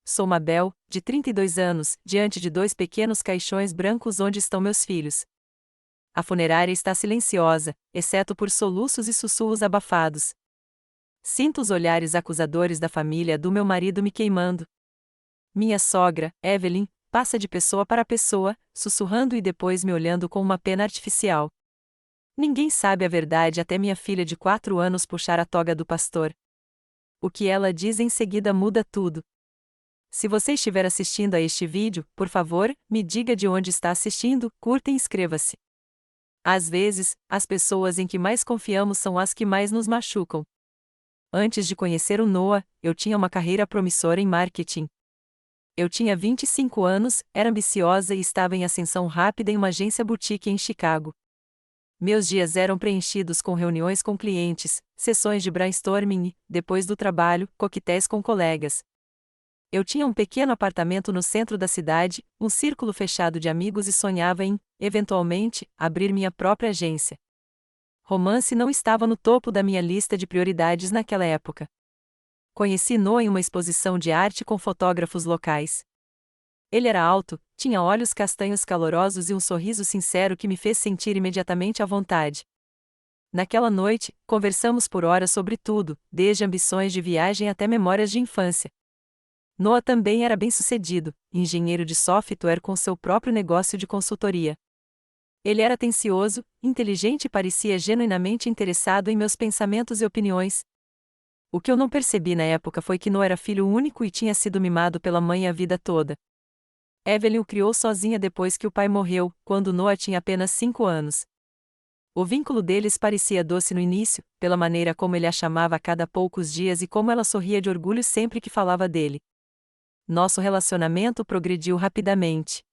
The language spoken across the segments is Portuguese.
sou Mabel, de 32 anos, diante de 2 pequenos caixões brancos onde estão meus filhos. A funerária está silenciosa, exceto por soluços e sussurros abafados. Sinto os olhares acusadores da família do meu marido me queimando. Minha sogra, Evelyn, passa de pessoa para pessoa, sussurrando e depois me olhando com uma pena artificial. Ninguém sabe a verdade até minha filha de 4 anos puxar a toga do pastor. O que ela diz em seguida muda tudo. Se você estiver assistindo a este vídeo, por favor, me diga de onde está assistindo, curta e inscreva-se. Às vezes, as pessoas em que mais confiamos são as que mais nos machucam. Antes de conhecer o Noah, eu tinha uma carreira promissora em marketing. Eu tinha 25 anos, era ambiciosa e estava em ascensão rápida em uma agência boutique em Chicago. Meus dias eram preenchidos com reuniões com clientes, sessões de brainstorming e, depois do trabalho, coquetéis com colegas. Eu tinha um pequeno apartamento no centro da cidade, um círculo fechado de amigos e sonhava em, eventualmente, abrir minha própria agência. Romance não estava no topo da minha lista de prioridades naquela época. Conheci Noah em uma exposição de arte com fotógrafos locais. Ele era alto, tinha olhos castanhos calorosos e um sorriso sincero que me fez sentir imediatamente à vontade. Naquela noite, conversamos por horas sobre tudo, desde ambições de viagem até memórias de infância. Noah também era bem-sucedido, engenheiro de software com seu próprio negócio de consultoria. Ele era atencioso, inteligente e parecia genuinamente interessado em meus pensamentos e opiniões. O que eu não percebi na época foi que Noah era filho único e tinha sido mimado pela mãe a vida toda. Evelyn o criou sozinha depois que o pai morreu, quando Noah tinha apenas 5 anos. O vínculo deles parecia doce no início, pela maneira como ele a chamava a cada poucos dias e como ela sorria de orgulho sempre que falava dele. Nosso relacionamento progrediu rapidamente.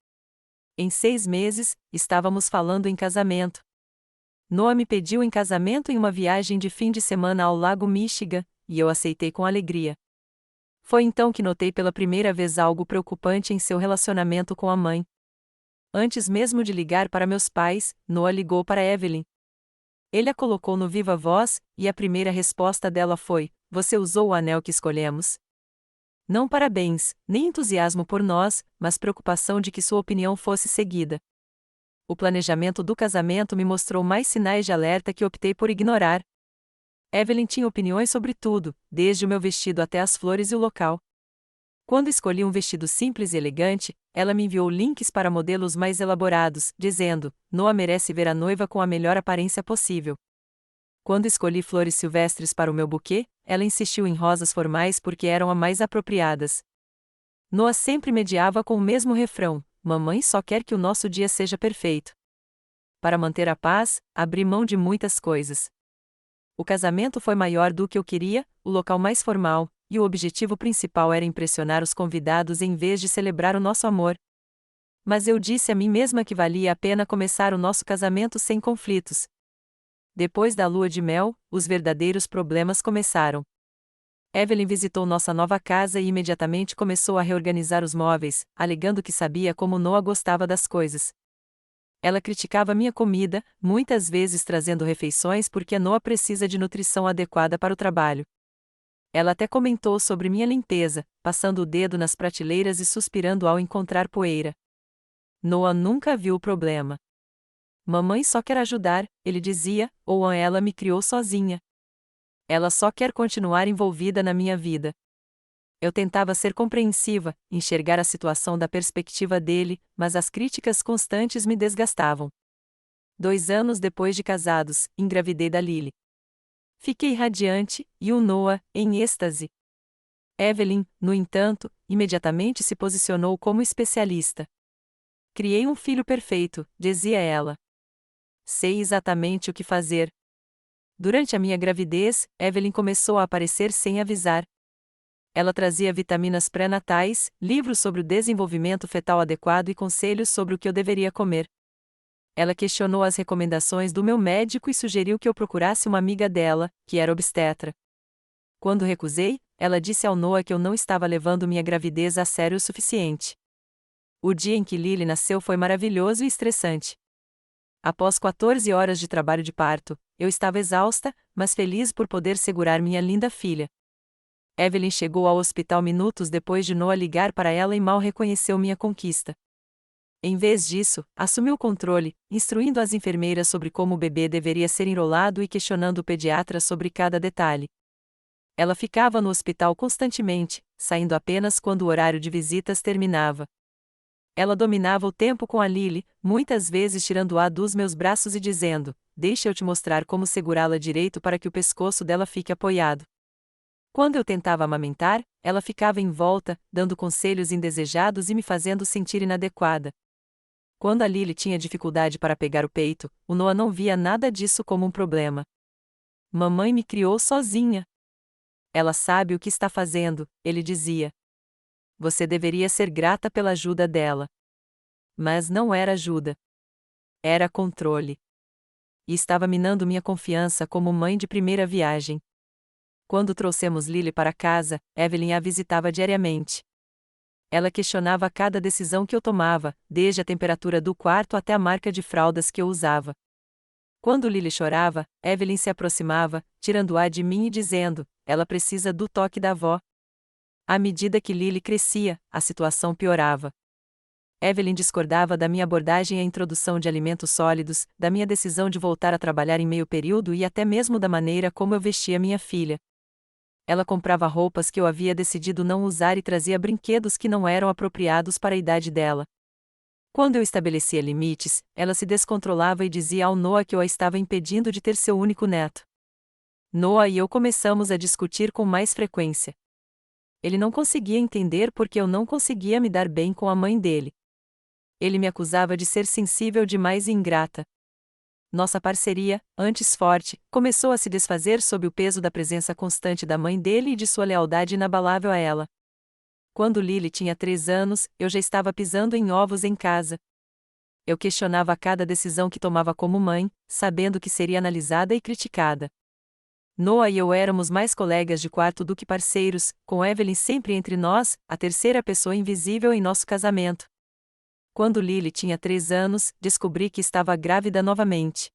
Em 6 meses, estávamos falando em casamento. Noah me pediu em casamento em uma viagem de fim de semana ao Lago Michigan, e eu aceitei com alegria. Foi então que notei pela primeira vez algo preocupante em seu relacionamento com a mãe. Antes mesmo de ligar para meus pais, Noah ligou para Evelyn. Ele a colocou no viva voz, e a primeira resposta dela foi: "Você usou o anel que escolhemos?" Não parabéns, nem entusiasmo por nós, mas preocupação de que sua opinião fosse seguida. O planejamento do casamento me mostrou mais sinais de alerta que optei por ignorar. Evelyn tinha opiniões sobre tudo, desde o meu vestido até as flores e o local. Quando escolhi um vestido simples e elegante, ela me enviou links para modelos mais elaborados, dizendo: "Noah merece ver a noiva com a melhor aparência possível." Quando escolhi flores silvestres para o meu buquê, ela insistiu em rosas formais porque eram as mais apropriadas. Noah sempre mediava com o mesmo refrão: "Mamãe só quer que o nosso dia seja perfeito." Para manter a paz, abri mão de muitas coisas. O casamento foi maior do que eu queria, o local mais formal, e o objetivo principal era impressionar os convidados em vez de celebrar o nosso amor. Mas eu disse a mim mesma que valia a pena começar o nosso casamento sem conflitos. Depois da lua de mel, os verdadeiros problemas começaram. Evelyn visitou nossa nova casa e imediatamente começou a reorganizar os móveis, alegando que sabia como Noah gostava das coisas. Ela criticava minha comida, muitas vezes trazendo refeições porque Noah precisa de nutrição adequada para o trabalho. Ela até comentou sobre minha limpeza, passando o dedo nas prateleiras e suspirando ao encontrar poeira. Noah nunca viu o problema. "Mamãe só quer ajudar", ele dizia, ou "ela me criou sozinha. Ela só quer continuar envolvida na minha vida." Eu tentava ser compreensiva, enxergar a situação da perspectiva dele, mas as críticas constantes me desgastavam. 2 anos depois de casados, engravidei da Lily. Fiquei radiante, e o Noah, em êxtase. Evelyn, no entanto, imediatamente se posicionou como especialista. "Criei um filho perfeito", dizia ela. "Sei exatamente o que fazer." Durante a minha gravidez, Evelyn começou a aparecer sem avisar. Ela trazia vitaminas pré-natais, livros sobre o desenvolvimento fetal adequado e conselhos sobre o que eu deveria comer. Ela questionou as recomendações do meu médico e sugeriu que eu procurasse uma amiga dela, que era obstetra. Quando recusei, ela disse ao Noah que eu não estava levando minha gravidez a sério o suficiente. O dia em que Lily nasceu foi maravilhoso e estressante. Após 14 horas de trabalho de parto, eu estava exausta, mas feliz por poder segurar minha linda filha. Evelyn chegou ao hospital minutos depois de Noah ligar para ela e mal reconheceu minha conquista. Em vez disso, assumiu o controle, instruindo as enfermeiras sobre como o bebê deveria ser enrolado e questionando o pediatra sobre cada detalhe. Ela ficava no hospital constantemente, saindo apenas quando o horário de visitas terminava. Ela dominava o tempo com a Lily, muitas vezes tirando-a dos meus braços e dizendo: "Deixa eu te mostrar como segurá-la direito para que o pescoço dela fique apoiado." Quando eu tentava amamentar, ela ficava em volta, dando conselhos indesejados e me fazendo sentir inadequada. Quando a Lily tinha dificuldade para pegar o peito, o Noah não via nada disso como um problema. "Mamãe me criou sozinha. Ela sabe o que está fazendo", ele dizia. "Você deveria ser grata pela ajuda dela." Mas não era ajuda. Era controle. E estava minando minha confiança como mãe de primeira viagem. Quando trouxemos Lily para casa, Evelyn a visitava diariamente. Ela questionava cada decisão que eu tomava, desde a temperatura do quarto até a marca de fraldas que eu usava. Quando Lily chorava, Evelyn se aproximava, tirando-a de mim e dizendo: "Ela precisa do toque da avó." À medida que Lily crescia, a situação piorava. Evelyn discordava da minha abordagem à introdução de alimentos sólidos, da minha decisão de voltar a trabalhar em meio período e até mesmo da maneira como eu vestia minha filha. Ela comprava roupas que eu havia decidido não usar e trazia brinquedos que não eram apropriados para a idade dela. Quando eu estabelecia limites, ela se descontrolava e dizia ao Noah que eu a estava impedindo de ter seu único neto. Noah e eu começamos a discutir com mais frequência. Ele não conseguia entender porque eu não conseguia me dar bem com a mãe dele. Ele me acusava de ser sensível demais e ingrata. Nossa parceria, antes forte, começou a se desfazer sob o peso da presença constante da mãe dele e de sua lealdade inabalável a ela. Quando Lily tinha 3 anos, eu já estava pisando em ovos em casa. Eu questionava cada decisão que tomava como mãe, sabendo que seria analisada e criticada. Noah e eu éramos mais colegas de quarto do que parceiros, com Evelyn sempre entre nós, a terceira pessoa invisível em nosso casamento. Quando Lily tinha 3 anos, descobri que estava grávida novamente.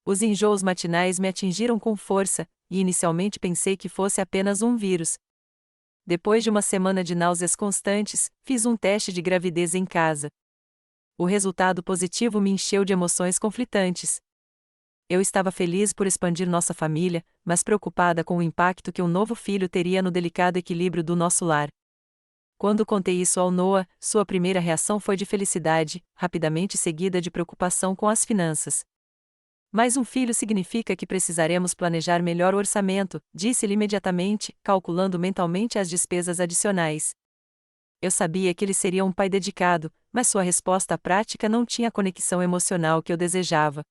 Os enjoos matinais me atingiram com força, e inicialmente pensei que fosse apenas um vírus. Depois de uma semana de náuseas constantes, fiz um teste de gravidez em casa. O resultado positivo me encheu de emoções conflitantes. Eu estava feliz por expandir nossa família, mas preocupada com o impacto que um novo filho teria no delicado equilíbrio do nosso lar. Quando contei isso ao Noah, sua primeira reação foi de felicidade, rapidamente seguida de preocupação com as finanças. "Mais um filho significa que precisaremos planejar melhor o orçamento", disse-lhe imediatamente, calculando mentalmente as despesas adicionais. Eu sabia que ele seria um pai dedicado, mas sua resposta prática não tinha a conexão emocional que eu desejava.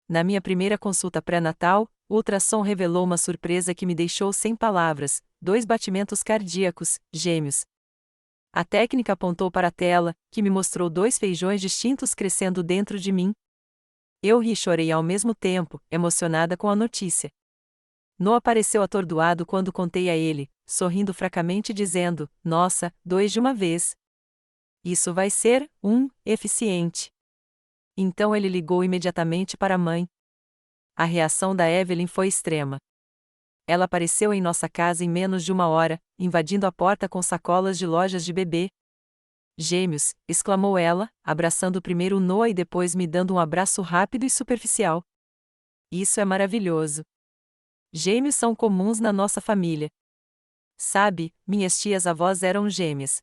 Na minha primeira consulta pré-natal, o ultrassom revelou uma surpresa que me deixou sem palavras: 2 batimentos cardíacos, gêmeos. A técnica apontou para a tela, que me mostrou 2 feijões distintos crescendo dentro de mim. Eu ri e chorei ao mesmo tempo, emocionada com a notícia. Noah pareceu atordoado quando contei a ele, sorrindo fracamente dizendo: "Nossa, 2 de uma vez. Isso vai ser, eficiente." Então ele ligou imediatamente para a mãe. A reação da Evelyn foi extrema. Ela apareceu em nossa casa em menos de 1 hora, invadindo a porta com sacolas de lojas de bebê. "Gêmeos", exclamou ela, abraçando primeiro o Noah e depois me dando um abraço rápido e superficial. "Isso é maravilhoso. Gêmeos são comuns na nossa família. Sabe, minhas tias-avós eram gêmeas."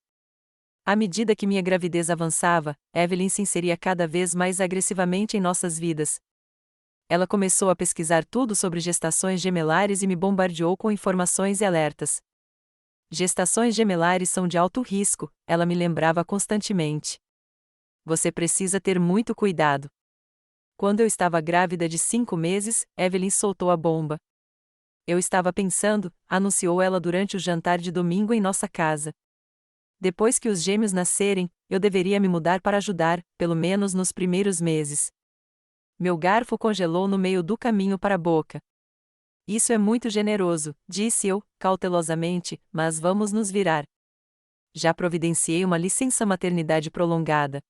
À medida que minha gravidez avançava, Evelyn se inseria cada vez mais agressivamente em nossas vidas. Ela começou a pesquisar tudo sobre gestações gemelares e me bombardeou com informações e alertas. "Gestações gemelares são de alto risco", ela me lembrava constantemente. "Você precisa ter muito cuidado." Quando eu estava grávida de 5 meses, Evelyn soltou a bomba. "Eu estava pensando", anunciou ela durante o jantar de domingo em nossa casa. "Depois que os gêmeos nascerem, eu deveria me mudar para ajudar, pelo menos nos primeiros meses." Meu garfo congelou no meio do caminho para a boca. "Isso é muito generoso", disse eu, cautelosamente, "mas vamos nos virar. Já providenciei uma licença maternidade prolongada."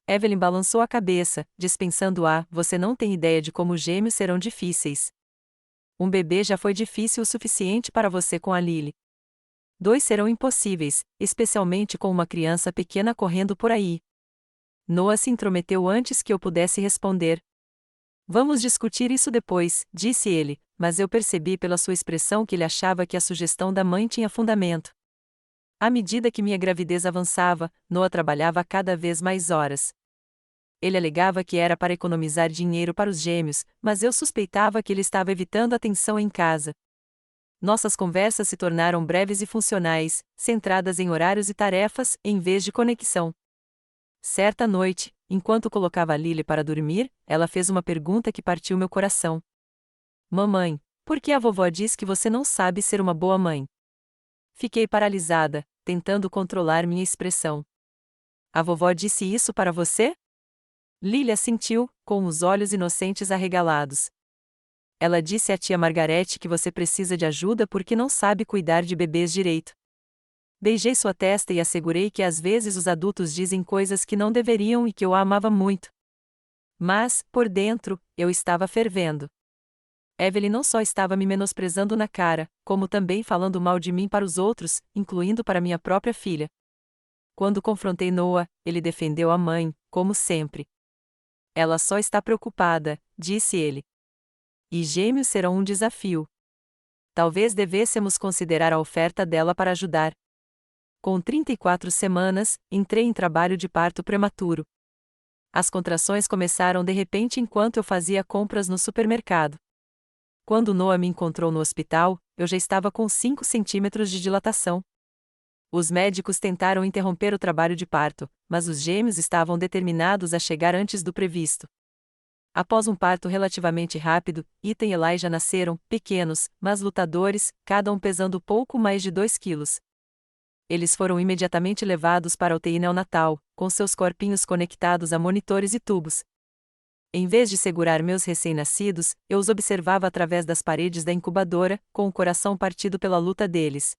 Evelyn balançou a cabeça, dispensando-a: "Você não tem ideia de como gêmeos serão difíceis." Um bebê já foi difícil o suficiente para você com a Lily. 2 serão impossíveis, especialmente com uma criança pequena correndo por aí. Noah se intrometeu antes que eu pudesse responder. Vamos discutir isso depois, disse ele, mas eu percebi pela sua expressão que ele achava que a sugestão da mãe tinha fundamento. À medida que minha gravidez avançava, Noah trabalhava cada vez mais horas. Ele alegava que era para economizar dinheiro para os gêmeos, mas eu suspeitava que ele estava evitando a tensão em casa. Nossas conversas se tornaram breves e funcionais, centradas em horários e tarefas, em vez de conexão. Certa noite, enquanto colocava a Lily para dormir, ela fez uma pergunta que partiu meu coração. Mamãe, por que a vovó diz que você não sabe ser uma boa mãe? Fiquei paralisada, tentando controlar minha expressão. A vovó disse isso para você? Lily assentiu, com os olhos inocentes arregalados. Ela disse à tia Margarete que você precisa de ajuda porque não sabe cuidar de bebês direito. Beijei sua testa e assegurei que às vezes os adultos dizem coisas que não deveriam e que eu a amava muito. Mas, por dentro, eu estava fervendo. Evelyn não só estava me menosprezando na cara, como também falando mal de mim para os outros, incluindo para minha própria filha. Quando confrontei Noah, ele defendeu a mãe, como sempre. Ela só está preocupada, disse ele. E gêmeos serão um desafio. Talvez devêssemos considerar a oferta dela para ajudar. Com 34 semanas, entrei em trabalho de parto prematuro. As contrações começaram de repente enquanto eu fazia compras no supermercado. Quando Noah me encontrou no hospital, eu já estava com 5 centímetros de dilatação. Os médicos tentaram interromper o trabalho de parto, mas os gêmeos estavam determinados a chegar antes do previsto. Após um parto relativamente rápido, Ethan e Elijah nasceram, pequenos, mas lutadores, cada um pesando pouco mais de 2 quilos. Eles foram imediatamente levados para a UTI neonatal, com seus corpinhos conectados a monitores e tubos. Em vez de segurar meus recém-nascidos, eu os observava através das paredes da incubadora, com o coração partido pela luta deles.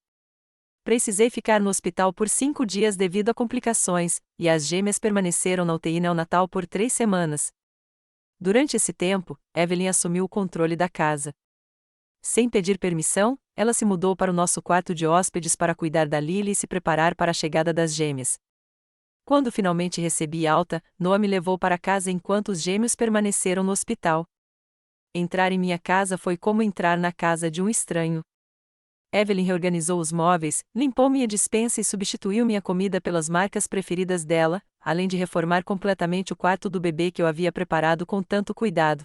Precisei ficar no hospital por 5 dias devido a complicações, e as gêmeas permaneceram na UTI neonatal por 3 semanas. Durante esse tempo, Evelyn assumiu o controle da casa. Sem pedir permissão, ela se mudou para o nosso quarto de hóspedes para cuidar da Lily e se preparar para a chegada das gêmeas. Quando finalmente recebi alta, Noah me levou para casa enquanto os gêmeos permaneceram no hospital. Entrar em minha casa foi como entrar na casa de um estranho. Evelyn reorganizou os móveis, limpou minha despensa e substituiu minha comida pelas marcas preferidas dela, além de reformar completamente o quarto do bebê que eu havia preparado com tanto cuidado.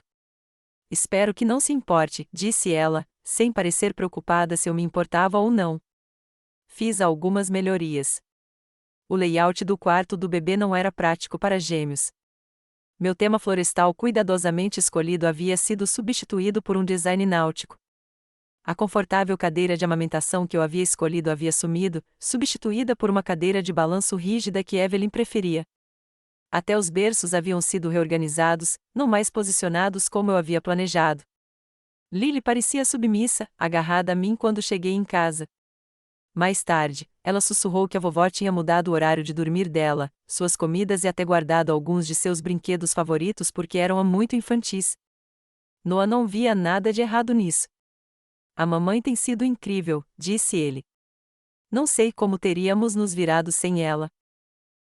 Espero que não se importe, disse ela, sem parecer preocupada se eu me importava ou não. Fiz algumas melhorias. O layout do quarto do bebê não era prático para gêmeos. Meu tema florestal cuidadosamente escolhido havia sido substituído por um design náutico. A confortável cadeira de amamentação que eu havia escolhido havia sumido, substituída por uma cadeira de balanço rígida que Evelyn preferia. Até os berços haviam sido reorganizados, não mais posicionados como eu havia planejado. Lily parecia submissa, agarrada a mim quando cheguei em casa. Mais tarde, ela sussurrou que a vovó tinha mudado o horário de dormir dela, suas comidas e até guardado alguns de seus brinquedos favoritos porque eram muito infantis. Noah não via nada de errado nisso. A mamãe tem sido incrível, disse ele. Não sei como teríamos nos virado sem ela.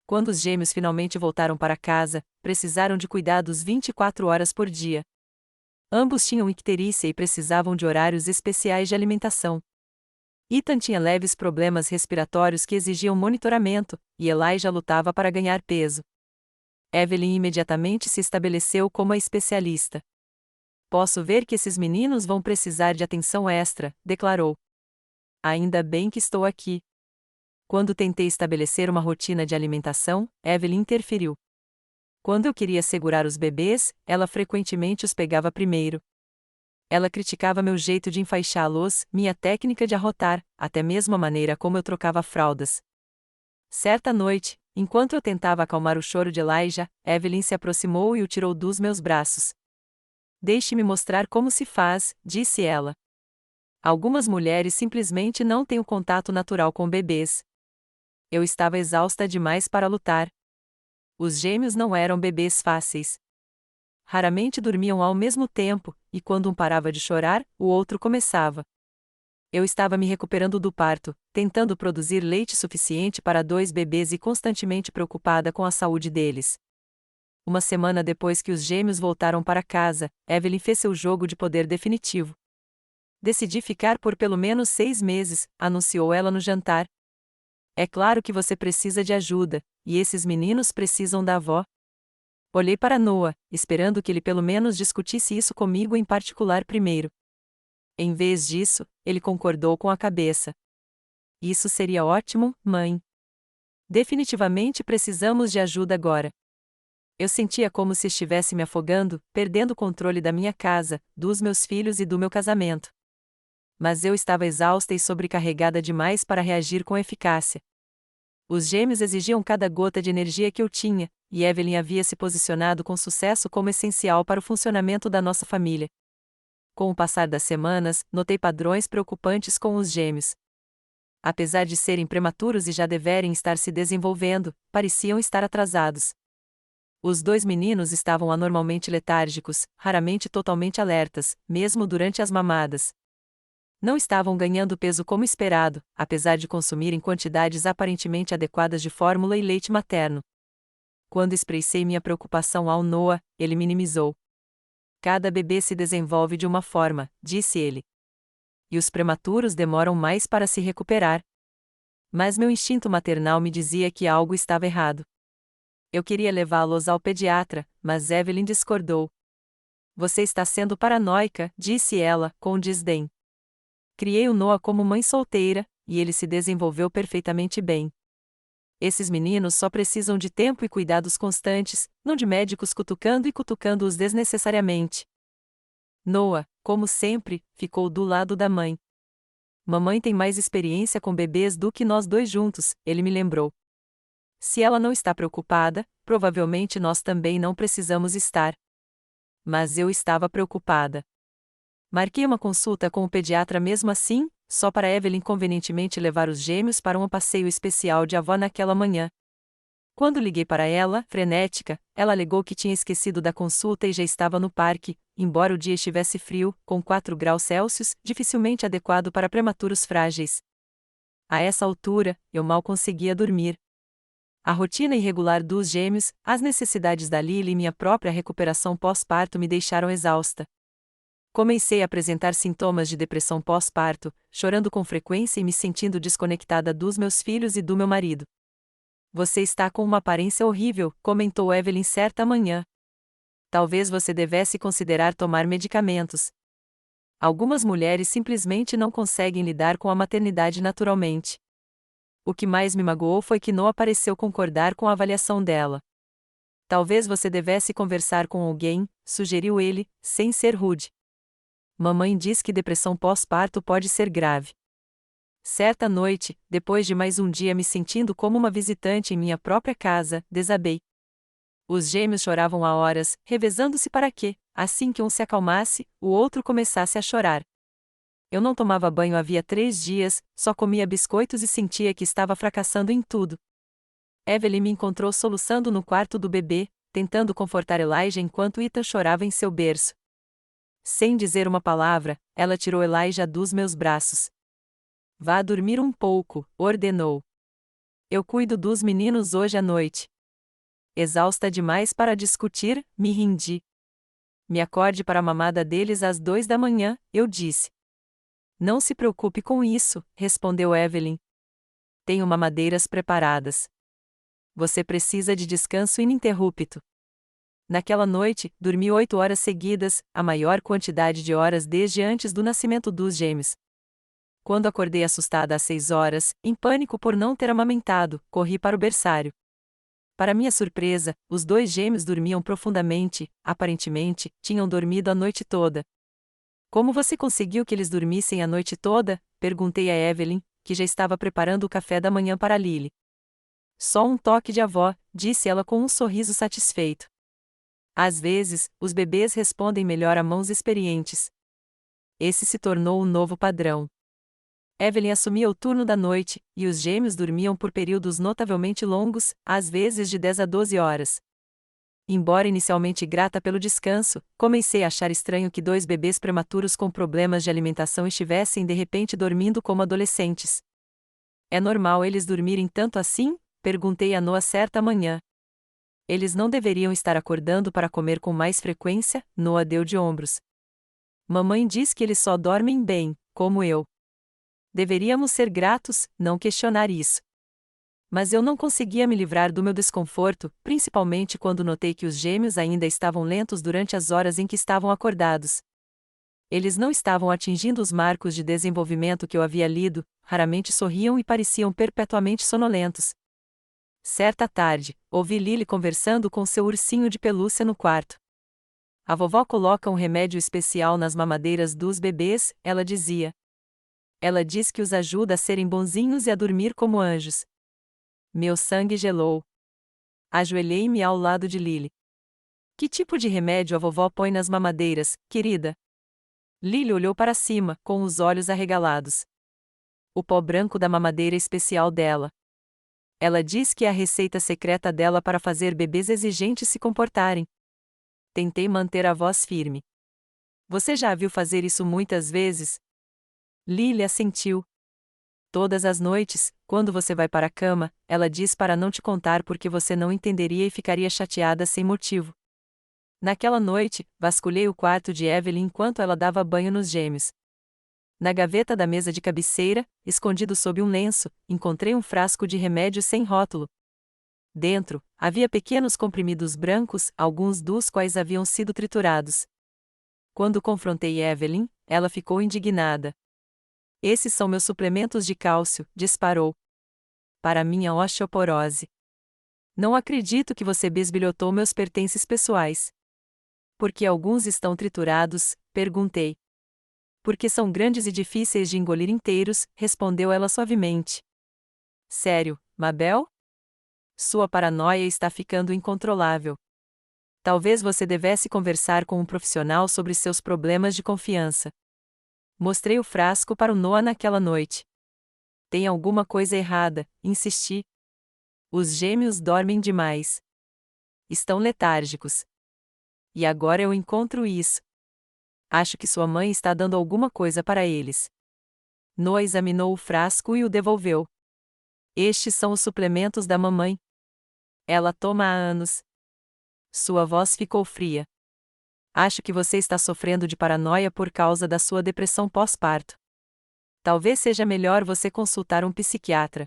Quando os gêmeos finalmente voltaram para casa, precisaram de cuidados 24 horas por dia. Ambos tinham icterícia e precisavam de horários especiais de alimentação. Ethan tinha leves problemas respiratórios que exigiam monitoramento, e Elijah lutava para ganhar peso. Evelyn imediatamente se estabeleceu como a especialista. Posso ver que esses meninos vão precisar de atenção extra, declarou. Ainda bem que estou aqui. Quando tentei estabelecer uma rotina de alimentação, Evelyn interferiu. Quando eu queria segurar os bebês, ela frequentemente os pegava primeiro. Ela criticava meu jeito de enfaixá-los, minha técnica de arrotar, até mesmo a maneira como eu trocava fraldas. Certa noite, enquanto eu tentava acalmar o choro de Elijah, Evelyn se aproximou e o tirou dos meus braços. Deixe-me mostrar como se faz, disse ela. Algumas mulheres simplesmente não têm o contato natural com bebês. Eu estava exausta demais para lutar. Os gêmeos não eram bebês fáceis. raramente dormiam ao mesmo tempo, e quando um parava de chorar, o outro começava. Eu estava me recuperando do parto, tentando produzir leite suficiente para 2 bebês e constantemente preocupada com a saúde deles. Uma semana depois que os gêmeos voltaram para casa, Evelyn fez seu jogo de poder definitivo. Decidi ficar por pelo menos 6 meses, anunciou ela no jantar. É claro que você precisa de ajuda, e esses meninos precisam da avó. Olhei para Noah, esperando que ele pelo menos discutisse isso comigo em particular primeiro. Em vez disso, ele concordou com a cabeça. Isso seria ótimo, mãe. Definitivamente precisamos de ajuda agora. Eu sentia como se estivesse me afogando, perdendo o controle da minha casa, dos meus filhos e do meu casamento. Mas eu estava exausta e sobrecarregada demais para reagir com eficácia. Os gêmeos exigiam cada gota de energia que eu tinha, e Evelyn havia se posicionado com sucesso como essencial para o funcionamento da nossa família. Com o passar das semanas, notei padrões preocupantes com os gêmeos. Apesar de serem prematuros e já deverem estar se desenvolvendo, pareciam estar atrasados. Os 2 meninos estavam anormalmente letárgicos, raramente totalmente alertas, mesmo durante as mamadas. Não estavam ganhando peso como esperado, apesar de consumirem quantidades aparentemente adequadas de fórmula e leite materno. Quando expressei minha preocupação ao Noah, ele minimizou. Cada bebê se desenvolve de uma forma, disse ele. E os prematuros demoram mais para se recuperar. Mas meu instinto maternal me dizia que algo estava errado. Eu queria levá-los ao pediatra, mas Evelyn discordou. Você está sendo paranoica, disse ela, com desdém. Criei o Noah como mãe solteira, e ele se desenvolveu perfeitamente bem. Esses meninos só precisam de tempo e cuidados constantes, não de médicos cutucando e cutucando-os desnecessariamente. Noah, como sempre, ficou do lado da mãe. Mamãe tem mais experiência com bebês do que nós 2 juntos, ele me lembrou. Se ela não está preocupada, provavelmente nós também não precisamos estar. Mas eu estava preocupada. Marquei uma consulta com o pediatra mesmo assim, só para Evelyn convenientemente levar os gêmeos para um passeio especial de avó naquela manhã. Quando liguei para ela, frenética, ela alegou que tinha esquecido da consulta e já estava no parque, embora o dia estivesse frio, com 4 graus Celsius, dificilmente adequado para prematuros frágeis. A essa altura, eu mal conseguia dormir. A rotina irregular dos gêmeos, as necessidades da Lily e minha própria recuperação pós-parto me deixaram exausta. Comecei a apresentar sintomas de depressão pós-parto, chorando com frequência e me sentindo desconectada dos meus filhos e do meu marido. Você está com uma aparência horrível, comentou Evelyn certa manhã. Talvez você devesse considerar tomar medicamentos. Algumas mulheres simplesmente não conseguem lidar com a maternidade naturalmente. O que mais me magoou foi que Noah pareceu concordar com a avaliação dela. Talvez você devesse conversar com alguém, sugeriu ele, sem ser rude. Mamãe diz que depressão pós-parto pode ser grave. Certa noite, depois de mais um dia me sentindo como uma visitante em minha própria casa, desabei. Os gêmeos choravam há horas, revezando-se para que, assim que um se acalmasse, o outro começasse a chorar. Eu não tomava banho havia 3 dias, só comia biscoitos e sentia que estava fracassando em tudo. Evelyn me encontrou soluçando no quarto do bebê, tentando confortar Elijah enquanto Ethan chorava em seu berço. Sem dizer uma palavra, ela tirou Elijah dos meus braços. Vá dormir um pouco, ordenou. Eu cuido dos meninos hoje à noite. Exausta demais para discutir, me rendi. Me acorde para a mamada deles às 2 da manhã, eu disse. Não se preocupe com isso, respondeu Evelyn. Tenho mamadeiras preparadas. Você precisa de descanso ininterrupto. Naquela noite, dormi 8 horas seguidas, a maior quantidade de horas desde antes do nascimento dos gêmeos. Quando acordei assustada às 6 horas, em pânico por não ter amamentado, corri para o berçário. Para minha surpresa, os 2 gêmeos dormiam profundamente, aparentemente, tinham dormido a noite toda. Como você conseguiu que eles dormissem a noite toda? Perguntei a Evelyn, que já estava preparando o café da manhã para Lily. Só um toque de avó, disse ela com um sorriso satisfeito. Às vezes, os bebês respondem melhor a mãos experientes. Esse se tornou o novo padrão. Evelyn assumia o turno da noite, e os gêmeos dormiam por períodos notavelmente longos, às vezes de 10 a 12 horas. Embora inicialmente grata pelo descanso, comecei a achar estranho que 2 bebês prematuros com problemas de alimentação estivessem de repente dormindo como adolescentes. É normal eles dormirem tanto assim? Perguntei a Noah certa manhã. Eles não deveriam estar acordando para comer com mais frequência? Noah deu de ombros. Mamãe diz que eles só dormem bem, como eu. Deveríamos ser gratos, não questionar isso. Mas eu não conseguia me livrar do meu desconforto, principalmente quando notei que os gêmeos ainda estavam lentos durante as horas em que estavam acordados. Eles não estavam atingindo os marcos de desenvolvimento que eu havia lido, raramente sorriam e pareciam perpetuamente sonolentos. Certa tarde, ouvi Lily conversando com seu ursinho de pelúcia no quarto. A vovó coloca um remédio especial nas mamadeiras dos bebês, ela dizia. Ela diz que os ajuda a serem bonzinhos e a dormir como anjos. Meu sangue gelou. Ajoelhei-me ao lado de Lily. Que tipo de remédio a vovó põe nas mamadeiras, querida? Lily olhou para cima, com os olhos arregalados. O pó branco da mamadeira especial dela. Ela diz que é a receita secreta dela para fazer bebês exigentes se comportarem. Tentei manter a voz firme. Você já a viu fazer isso muitas vezes? Lily assentiu. Todas as noites, quando você vai para a cama, ela diz para não te contar porque você não entenderia e ficaria chateada sem motivo. Naquela noite, vasculhei o quarto de Evelyn enquanto ela dava banho nos gêmeos. Na gaveta da mesa de cabeceira, escondido sob um lenço, encontrei um frasco de remédio sem rótulo. Dentro, havia pequenos comprimidos brancos, alguns dos quais haviam sido triturados. Quando confrontei Evelyn, ela ficou indignada. Esses são meus suplementos de cálcio, disparou. Para minha osteoporose. Não acredito que você bisbilhotou meus pertences pessoais. Por que alguns estão triturados? Perguntei. Porque são grandes e difíceis de engolir inteiros, respondeu ela suavemente. Sério, Mabel? Sua paranoia está ficando incontrolável. Talvez você devesse conversar com um profissional sobre seus problemas de confiança. Mostrei o frasco para o Noah naquela noite. Tem alguma coisa errada, insisti. Os gêmeos dormem demais. Estão letárgicos. E agora eu encontro isso. Acho que sua mãe está dando alguma coisa para eles. Noah examinou o frasco e o devolveu. Estes são os suplementos da mamãe. Ela toma há anos. Sua voz ficou fria. Acho que você está sofrendo de paranoia por causa da sua depressão pós-parto. Talvez seja melhor você consultar um psiquiatra.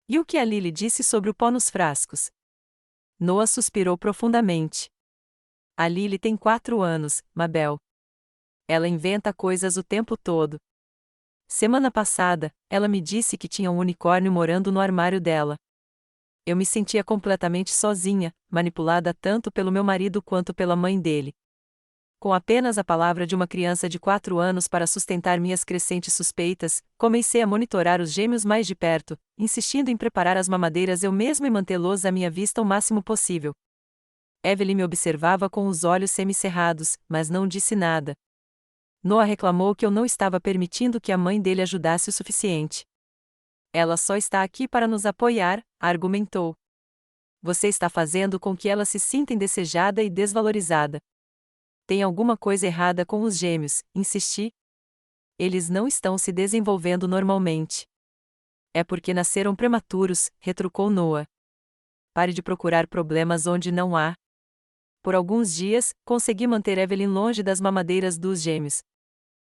E o que a Lily disse sobre o pó nos frascos? Noah suspirou profundamente. A Lily tem 4 anos, Mabel. Ela inventa coisas o tempo todo. Semana passada, ela me disse que tinha um unicórnio morando no armário dela. Eu me sentia completamente sozinha, manipulada tanto pelo meu marido quanto pela mãe dele. Com apenas a palavra de uma criança de 4 anos para sustentar minhas crescentes suspeitas, comecei a monitorar os gêmeos mais de perto, insistindo em preparar as mamadeiras eu mesma e mantê-los à minha vista o máximo possível. Evelyn me observava com os olhos semicerrados, mas não disse nada. Noah reclamou que eu não estava permitindo que a mãe dele ajudasse o suficiente. Ela só está aqui para nos apoiar, argumentou. Você está fazendo com que ela se sinta indesejada e desvalorizada. Tem alguma coisa errada com os gêmeos, insisti. Eles não estão se desenvolvendo normalmente. É porque nasceram prematuros, retrucou Noah. Pare de procurar problemas onde não há. Por alguns dias, consegui manter Evelyn longe das mamadeiras dos gêmeos.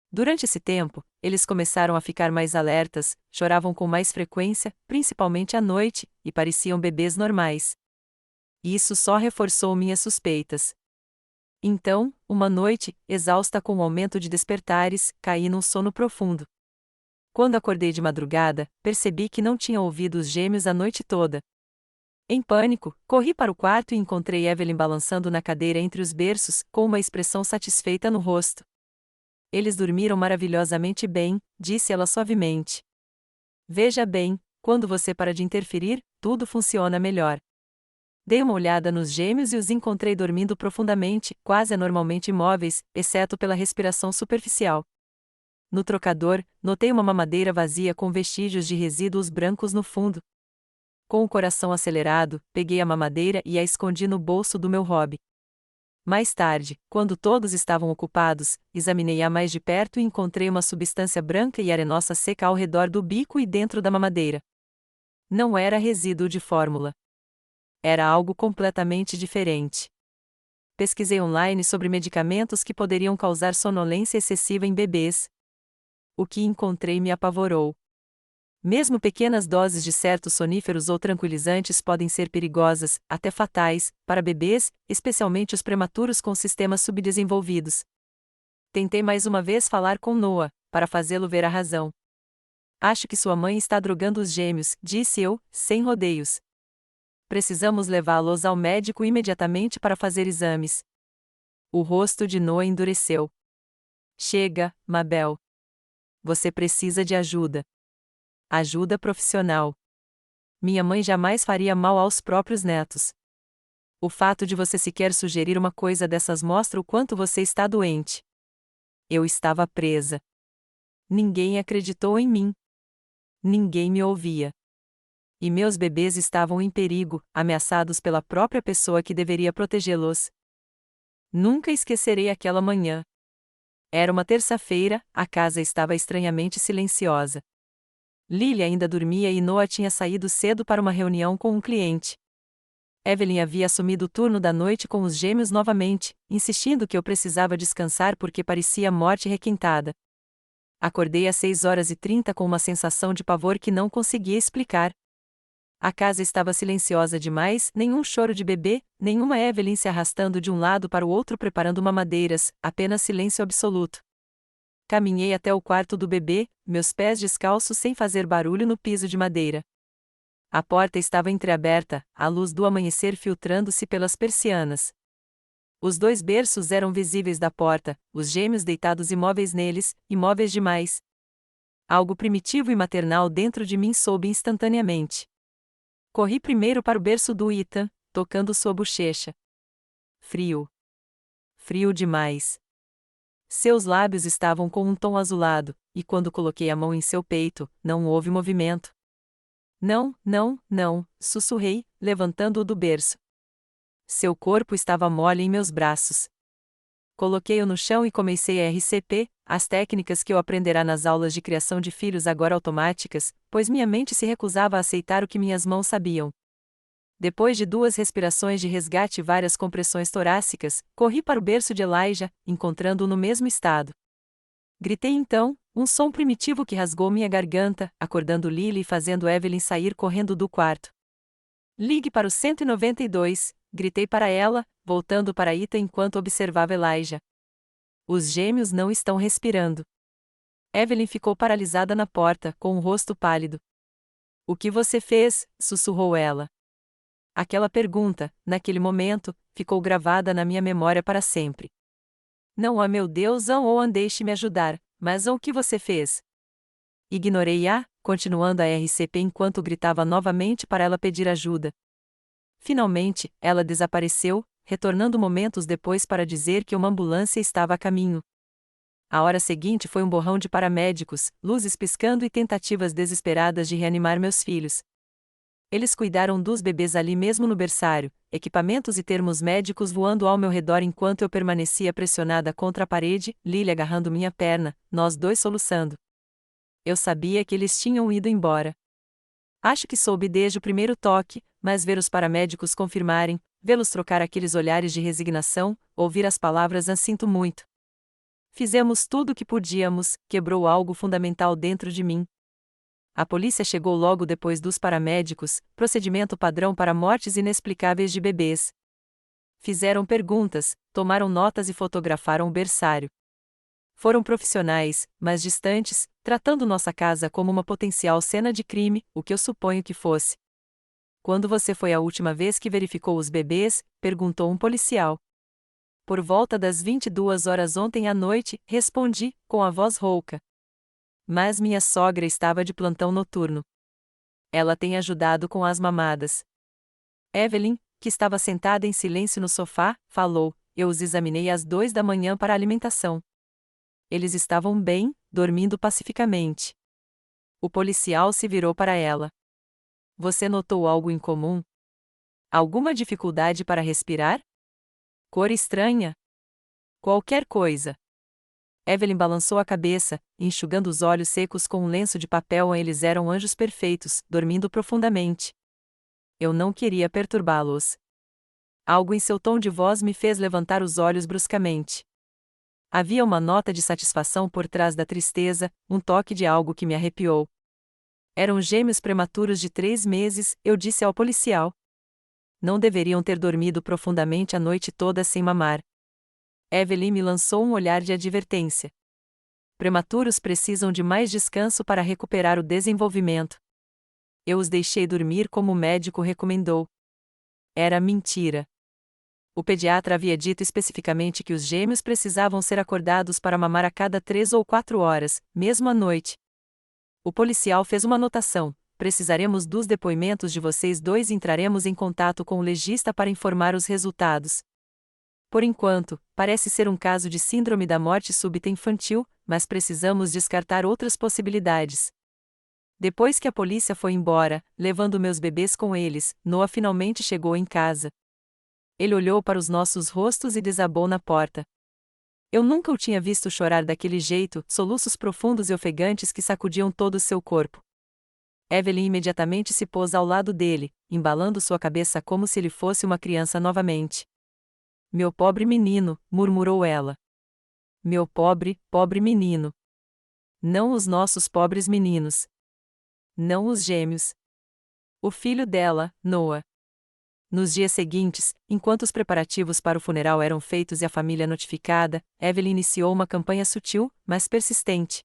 Durante esse tempo, eles começaram a ficar mais alertas, choravam com mais frequência, principalmente à noite, e pareciam bebês normais. Isso só reforçou minhas suspeitas. Então, uma noite, exausta com o aumento de despertares, caí num sono profundo. Quando acordei de madrugada, percebi que não tinha ouvido os gêmeos a noite toda. Em pânico, corri para o quarto e encontrei Evelyn balançando na cadeira entre os berços, com uma expressão satisfeita no rosto. Eles dormiram maravilhosamente bem, disse ela suavemente. Veja bem, quando você para de interferir, tudo funciona melhor. Dei uma olhada nos gêmeos e os encontrei dormindo profundamente, quase anormalmente imóveis, exceto pela respiração superficial. No trocador, notei uma mamadeira vazia com vestígios de resíduos brancos no fundo. Com o coração acelerado, peguei a mamadeira e a escondi no bolso do meu hobby. Mais tarde, quando todos estavam ocupados, examinei-a mais de perto e encontrei uma substância branca e arenosa seca ao redor do bico e dentro da mamadeira. Não era resíduo de fórmula. Era algo completamente diferente. Pesquisei online sobre medicamentos que poderiam causar sonolência excessiva em bebês. O que encontrei me apavorou. Mesmo pequenas doses de certos soníferos ou tranquilizantes podem ser perigosas, até fatais, para bebês, especialmente os prematuros com sistemas subdesenvolvidos. Tentei mais uma vez falar com Noah, para fazê-lo ver a razão. Acho que sua mãe está drogando os gêmeos, disse eu, sem rodeios. Precisamos levá-los ao médico imediatamente para fazer exames. O rosto de Noah endureceu. Chega, Mabel. Você precisa de ajuda. Ajuda profissional. Minha mãe jamais faria mal aos próprios netos. O fato de você sequer sugerir uma coisa dessas mostra o quanto você está doente. Eu estava presa. Ninguém acreditou em mim. Ninguém me ouvia. E meus bebês estavam em perigo, ameaçados pela própria pessoa que deveria protegê-los. Nunca esquecerei aquela manhã. Era uma terça-feira, a casa estava estranhamente silenciosa. Lily ainda dormia e Noah tinha saído cedo para uma reunião com um cliente. Evelyn havia assumido o turno da noite com os gêmeos novamente, insistindo que eu precisava descansar porque parecia morte requentada. Acordei às 6h30 com uma sensação de pavor que não conseguia explicar. A casa estava silenciosa demais, nenhum choro de bebê, nenhuma Evelyn se arrastando de um lado para o outro preparando mamadeiras, apenas silêncio absoluto. Caminhei até o quarto do bebê, meus pés descalços sem fazer barulho no piso de madeira. A porta estava entreaberta, a luz do amanhecer filtrando-se pelas persianas. Os 2 berços eram visíveis da porta, os gêmeos deitados imóveis neles, imóveis demais. Algo primitivo e maternal dentro de mim soube instantaneamente. Corri primeiro para o berço do Ethan, tocando sua bochecha. Frio. Frio demais. Seus lábios estavam com um tom azulado, e quando coloquei a mão em seu peito, não houve movimento. Não, não, não, sussurrei, levantando-o do berço. Seu corpo estava mole em meus braços. Coloquei-o no chão e comecei a RCP, as técnicas que eu aprenderá nas aulas de criação de filhos agora automáticas, pois minha mente se recusava a aceitar o que minhas mãos sabiam. Depois de 2 respirações de resgate e várias compressões torácicas, corri para o berço de Elijah, encontrando-o no mesmo estado. Gritei então, um som primitivo que rasgou minha garganta, acordando Lily e fazendo Evelyn sair correndo do quarto. Ligue para o 192, gritei para ela, voltando para Ita enquanto observava Elijah. Os gêmeos não estão respirando. Evelyn ficou paralisada na porta, com o rosto pálido. O que você fez? Sussurrou ela. Aquela pergunta, naquele momento, ficou gravada na minha memória para sempre. Não, meu Deus, deixe-me ajudar, mas o que você fez? Ignorei-a, continuando a RCP enquanto gritava novamente para ela pedir ajuda. Finalmente, ela desapareceu, retornando momentos depois para dizer que uma ambulância estava a caminho. A hora seguinte foi um borrão de paramédicos, luzes piscando e tentativas desesperadas de reanimar meus filhos. Eles cuidaram dos bebês ali mesmo no berçário, equipamentos e termos médicos voando ao meu redor enquanto eu permanecia pressionada contra a parede, Lily agarrando minha perna, nós 2 soluçando. Eu sabia que eles tinham ido embora. Acho que soube desde o primeiro toque, mas ver os paramédicos confirmarem, vê-los trocar aqueles olhares de resignação, ouvir as palavras sinto muito. Fizemos tudo o que podíamos, quebrou algo fundamental dentro de mim. A polícia chegou logo depois dos paramédicos, procedimento padrão para mortes inexplicáveis de bebês. Fizeram perguntas, tomaram notas e fotografaram o berçário. Foram profissionais, mas distantes, tratando nossa casa como uma potencial cena de crime, o que eu suponho que fosse. Quando você foi a última vez que verificou os bebês? Perguntou um policial. Por volta das 22 horas ontem à noite, respondi, com a voz rouca. Mas minha sogra estava de plantão noturno. Ela tem ajudado com as mamadas. Evelyn, que estava sentada em silêncio no sofá, falou, eu os examinei às 2 da manhã para a alimentação. Eles estavam bem, dormindo pacificamente. O policial se virou para ela. Você notou algo incomum? Alguma dificuldade para respirar? Cor estranha? Qualquer coisa. Evelyn balançou a cabeça, enxugando os olhos secos com um lenço de papel. Eles eram anjos perfeitos, dormindo profundamente. Eu não queria perturbá-los. Algo em seu tom de voz me fez levantar os olhos bruscamente. Havia uma nota de satisfação por trás da tristeza, um toque de algo que me arrepiou. Eram gêmeos prematuros de 3 meses, eu disse ao policial. Não deveriam ter dormido profundamente a noite toda sem mamar. Evelyn me lançou um olhar de advertência. Prematuros precisam de mais descanso para recuperar o desenvolvimento. Eu os deixei dormir como o médico recomendou. Era mentira. O pediatra havia dito especificamente que os gêmeos precisavam ser acordados para mamar a cada 3 ou 4 horas, mesmo à noite. O policial fez uma anotação: precisaremos dos depoimentos de vocês dois e entraremos em contato com o legista para informar os resultados. Por enquanto, parece ser um caso de síndrome da morte súbita infantil, mas precisamos descartar outras possibilidades. Depois que a polícia foi embora, levando meus bebês com eles, Noah finalmente chegou em casa. Ele olhou para os nossos rostos e desabou na porta. Eu nunca o tinha visto chorar daquele jeito, soluços profundos e ofegantes que sacudiam todo o seu corpo. Evelyn imediatamente se pôs ao lado dele, embalando sua cabeça como se ele fosse uma criança novamente. Meu pobre menino, murmurou ela. Meu pobre, pobre menino. Não os nossos pobres meninos. Não os gêmeos. O filho dela, Noah. Nos dias seguintes, enquanto os preparativos para o funeral eram feitos e a família notificada, Evelyn iniciou uma campanha sutil, mas persistente.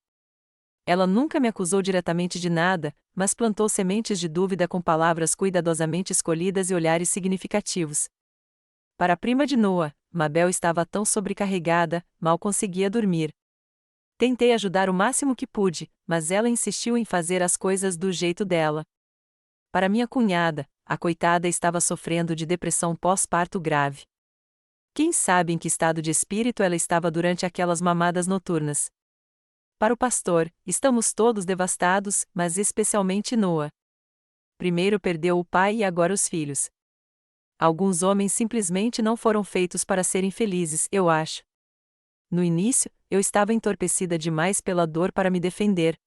Ela nunca me acusou diretamente de nada, mas plantou sementes de dúvida com palavras cuidadosamente escolhidas e olhares significativos. Para a prima de Noah, Mabel estava tão sobrecarregada, mal conseguia dormir. Tentei ajudar o máximo que pude, mas ela insistiu em fazer as coisas do jeito dela. Para minha cunhada, a coitada estava sofrendo de depressão pós-parto grave. Quem sabe em que estado de espírito ela estava durante aquelas mamadas noturnas. Para o pastor, estamos todos devastados, mas especialmente Noah. Primeiro perdeu o pai e agora os filhos. Alguns homens simplesmente não foram feitos para serem felizes, eu acho. No início, eu estava entorpecida demais pela dor para me defender.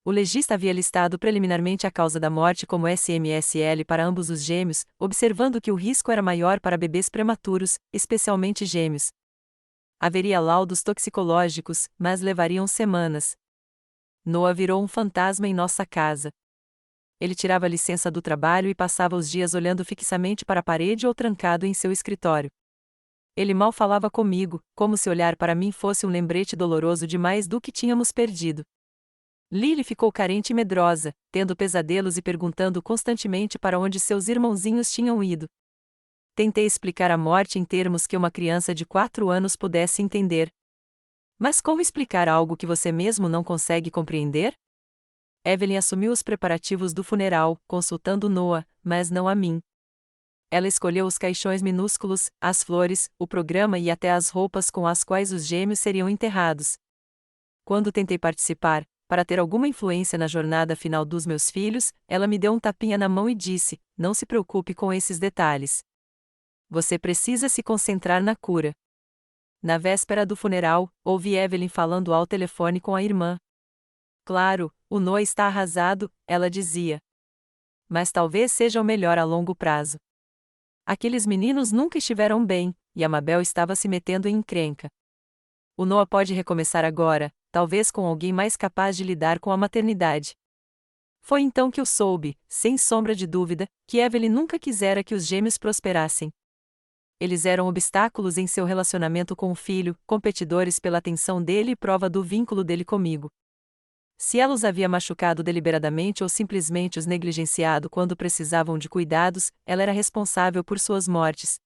O legista havia listado preliminarmente a causa da morte como SMSL para ambos os gêmeos, observando que o risco era maior para bebês prematuros, especialmente gêmeos. Haveria laudos toxicológicos, mas levariam semanas. Noah virou um fantasma em nossa casa. Ele tirava licença do trabalho e passava os dias olhando fixamente para a parede ou trancado em seu escritório. Ele mal falava comigo, como se olhar para mim fosse um lembrete doloroso demais do que tínhamos perdido. Lily ficou carente e medrosa, tendo pesadelos e perguntando constantemente para onde seus irmãozinhos tinham ido. Tentei explicar a morte em termos que uma criança de 4 anos pudesse entender. Mas como explicar algo que você mesmo não consegue compreender? Evelyn assumiu os preparativos do funeral, consultando Noah, mas não a mim. Ela escolheu os caixões minúsculos, as flores, o programa e até as roupas com as quais os gêmeos seriam enterrados. Quando tentei participar, para ter alguma influência na jornada final dos meus filhos, ela me deu um tapinha na mão e disse: não se preocupe com esses detalhes. Você precisa se concentrar na cura. Na véspera do funeral, ouvi Evelyn falando ao telefone com a irmã. Claro, o Noah está arrasado, ela dizia. Mas talvez seja o melhor a longo prazo. Aqueles meninos nunca estiveram bem, e a Mabel estava se metendo em encrenca. O Noah pode recomeçar agora, talvez com alguém mais capaz de lidar com a maternidade. Foi então que eu soube, sem sombra de dúvida, que Evelyn nunca quisera que os gêmeos prosperassem. Eles eram obstáculos em seu relacionamento com o filho, competidores pela atenção dele e prova do vínculo dele comigo. Se ela os havia machucado deliberadamente ou simplesmente os negligenciado quando precisavam de cuidados, ela era responsável por suas mortes.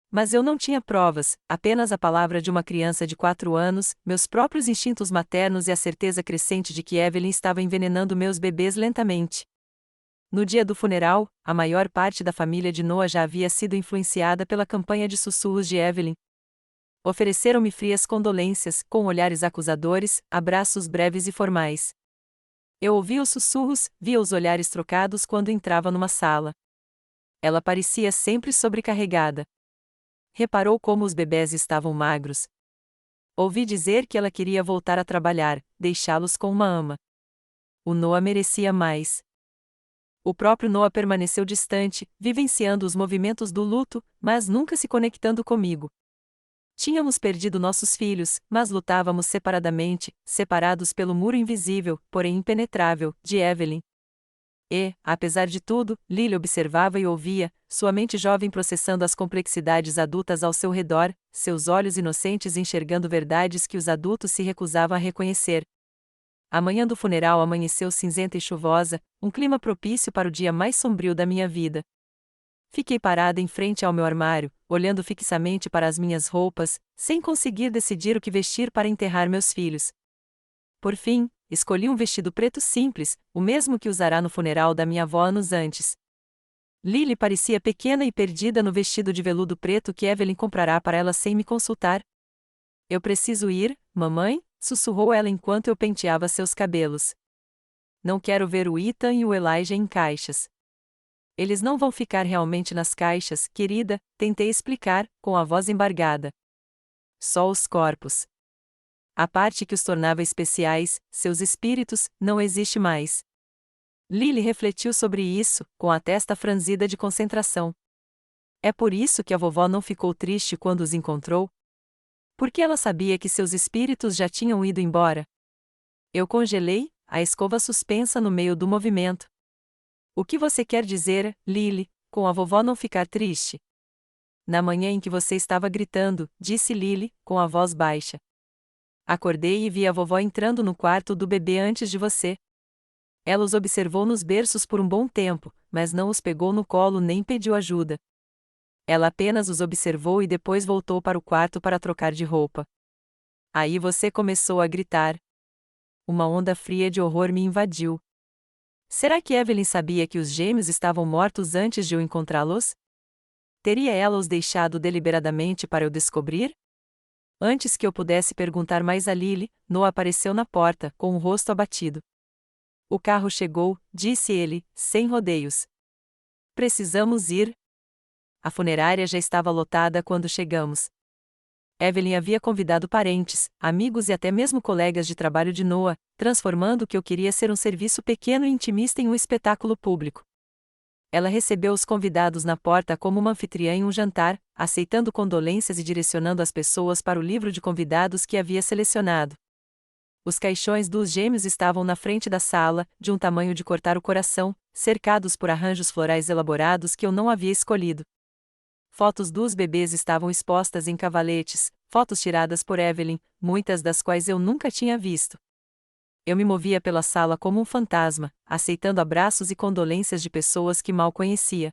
Mas eu não tinha provas, apenas a palavra de uma criança de 4 anos, meus próprios instintos maternos e a certeza crescente de que Evelyn estava envenenando meus bebês lentamente. No dia do funeral, a maior parte da família de Noah já havia sido influenciada pela campanha de sussurros de Evelyn. Ofereceram-me frias condolências, com olhares acusadores, abraços breves e formais. Eu ouvia os sussurros, via os olhares trocados quando entrava numa sala. Ela parecia sempre sobrecarregada. Reparou como os bebés estavam magros. Ouvi dizer que ela queria voltar a trabalhar, deixá-los com uma ama. O Noah merecia mais. O próprio Noah permaneceu distante, vivenciando os movimentos do luto, mas nunca se conectando comigo. Tínhamos perdido nossos filhos, mas lutávamos separadamente, separados pelo muro invisível, porém impenetrável, de Evelyn. E, apesar de tudo, Lily observava e ouvia, sua mente jovem processando as complexidades adultas ao seu redor, seus olhos inocentes enxergando verdades que os adultos se recusavam a reconhecer. A manhã do funeral amanheceu cinzenta e chuvosa, um clima propício para o dia mais sombrio da minha vida. Fiquei parada em frente ao meu armário, olhando fixamente para as minhas roupas, sem conseguir decidir o que vestir para enterrar meus filhos. Por fim, escolhi um vestido preto simples, o mesmo que usará no funeral da minha avó anos antes. Lily parecia pequena e perdida no vestido de veludo preto que Evelyn comprará para ela sem me consultar. Eu preciso ir, mamãe, sussurrou ela enquanto eu penteava seus cabelos. Não quero ver o Ethan e o Elijah em caixas. Eles não vão ficar realmente nas caixas, querida, tentei explicar, com a voz embargada. Só os corpos. A parte que os tornava especiais, seus espíritos, não existe mais. Lily refletiu sobre isso, com a testa franzida de concentração. É por isso que a vovó não ficou triste quando os encontrou? Porque ela sabia que seus espíritos já tinham ido embora. Eu congelei, a escova suspensa no meio do movimento. O que você quer dizer, Lily, com a vovó não ficar triste? Na manhã em que você estava gritando, disse Lily, com a voz baixa. Acordei e vi a vovó entrando no quarto do bebê antes de você. Ela os observou nos berços por um bom tempo, mas não os pegou no colo nem pediu ajuda. Ela apenas os observou e depois voltou para o quarto para trocar de roupa. Aí você começou a gritar. Uma onda fria de horror me invadiu. Será que Evelyn sabia que os gêmeos estavam mortos antes de eu encontrá-los? Teria ela os deixado deliberadamente para eu descobrir? Antes que eu pudesse perguntar mais a Lily, Noah apareceu na porta, com o rosto abatido. O carro chegou, disse ele, sem rodeios. Precisamos ir. A funerária já estava lotada quando chegamos. Evelyn havia convidado parentes, amigos e até mesmo colegas de trabalho de Noah, transformando o que eu queria ser um serviço pequeno e intimista em um espetáculo público. Ela recebeu os convidados na porta como uma anfitriã em um jantar, aceitando condolências e direcionando as pessoas para o livro de convidados que havia selecionado. Os caixões dos gêmeos estavam na frente da sala, de um tamanho de cortar o coração, cercados por arranjos florais elaborados que eu não havia escolhido. Fotos dos bebês estavam expostas em cavaletes, fotos tiradas por Evelyn, muitas das quais eu nunca tinha visto. Eu me movia pela sala como um fantasma, aceitando abraços e condolências de pessoas que mal conhecia.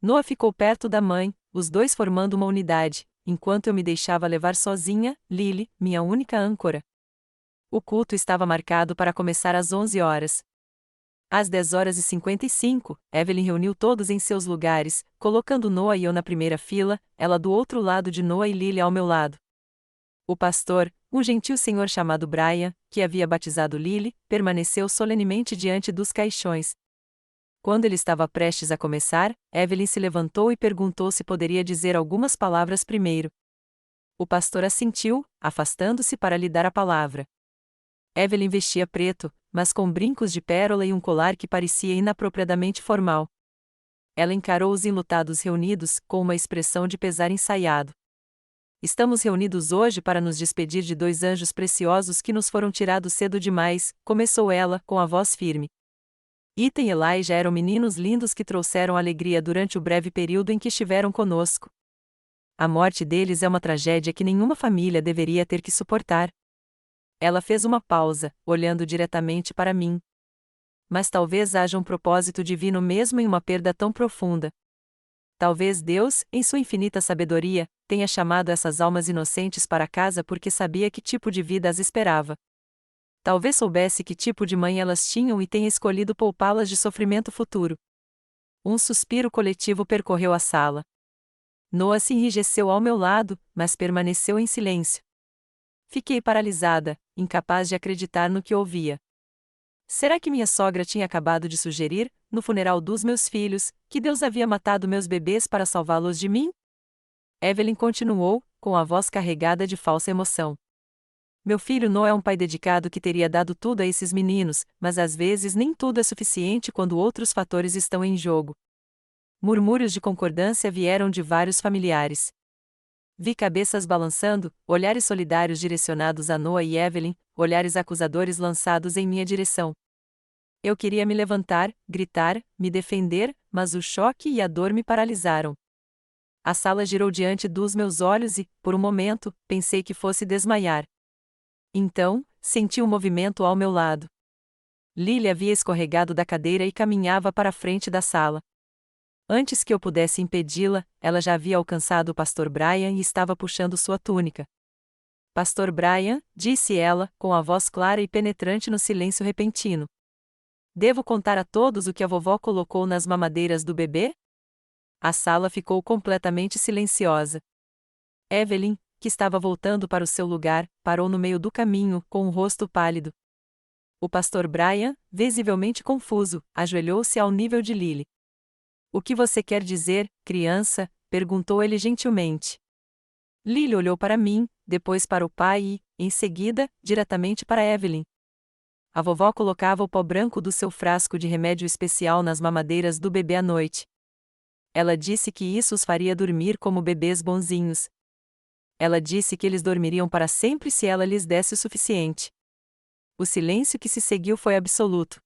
Noah ficou perto da mãe, os dois formando uma unidade, enquanto eu me deixava levar sozinha, Lily, minha única âncora. O culto estava marcado para começar às 11 horas. Às 10h55, Evelyn reuniu todos em seus lugares, colocando Noah e eu na primeira fila, ela do outro lado de Noah e Lily ao meu lado. O pastor, um gentil senhor chamado Brian, que havia batizado Lily, permaneceu solenemente diante dos caixões. Quando ele estava prestes a começar, Evelyn se levantou e perguntou se poderia dizer algumas palavras primeiro. O pastor assentiu, afastando-se para lhe dar a palavra. Evelyn vestia preto, mas com brincos de pérola e um colar que parecia inapropriadamente formal. Ela encarou os enlutados reunidos, com uma expressão de pesar ensaiado. Estamos reunidos hoje para nos despedir de dois anjos preciosos que nos foram tirados cedo demais, começou ela, com a voz firme. Ethan e Elijah eram meninos lindos que trouxeram alegria durante o breve período em que estiveram conosco. A morte deles é uma tragédia que nenhuma família deveria ter que suportar. Ela fez uma pausa, olhando diretamente para mim. Mas talvez haja um propósito divino mesmo em uma perda tão profunda. Talvez Deus, em sua infinita sabedoria, tenha chamado essas almas inocentes para casa porque sabia que tipo de vida as esperava. Talvez soubesse que tipo de mãe elas tinham e tenha escolhido poupá-las de sofrimento futuro. Um suspiro coletivo percorreu a sala. Noah se enrijeceu ao meu lado, mas permaneceu em silêncio. Fiquei paralisada, incapaz de acreditar no que ouvia. Será que minha sogra tinha acabado de sugerir, no funeral dos meus filhos, que Deus havia matado meus bebês para salvá-los de mim? Evelyn continuou, com a voz carregada de falsa emoção. Meu filho Noah é um pai dedicado que teria dado tudo a esses meninos, mas às vezes nem tudo é suficiente quando outros fatores estão em jogo. Murmúrios de concordância vieram de vários familiares. Vi cabeças balançando, olhares solidários direcionados a Noah e Evelyn, olhares acusadores lançados em minha direção. Eu queria me levantar, gritar, me defender, mas o choque e a dor me paralisaram. A sala girou diante dos meus olhos e, por um momento, pensei que fosse desmaiar. Então, senti um movimento ao meu lado. Lily havia escorregado da cadeira e caminhava para a frente da sala. Antes que eu pudesse impedi-la, ela já havia alcançado o pastor Brian e estava puxando sua túnica. Pastor Brian, disse ela, com a voz clara e penetrante no silêncio repentino. Devo contar a todos o que a vovó colocou nas mamadeiras do bebê? A sala ficou completamente silenciosa. Evelyn, que estava voltando para o seu lugar, parou no meio do caminho, com o rosto pálido. O pastor Brian, visivelmente confuso, ajoelhou-se ao nível de Lily. O que você quer dizer, criança? Perguntou ele gentilmente. Lily olhou para mim, depois para o pai e, em seguida, diretamente para Evelyn. A vovó colocava o pó branco do seu frasco de remédio especial nas mamadeiras do bebê à noite. Ela disse que isso os faria dormir como bebês bonzinhos. Ela disse que eles dormiriam para sempre se ela lhes desse o suficiente. O silêncio que se seguiu foi absoluto.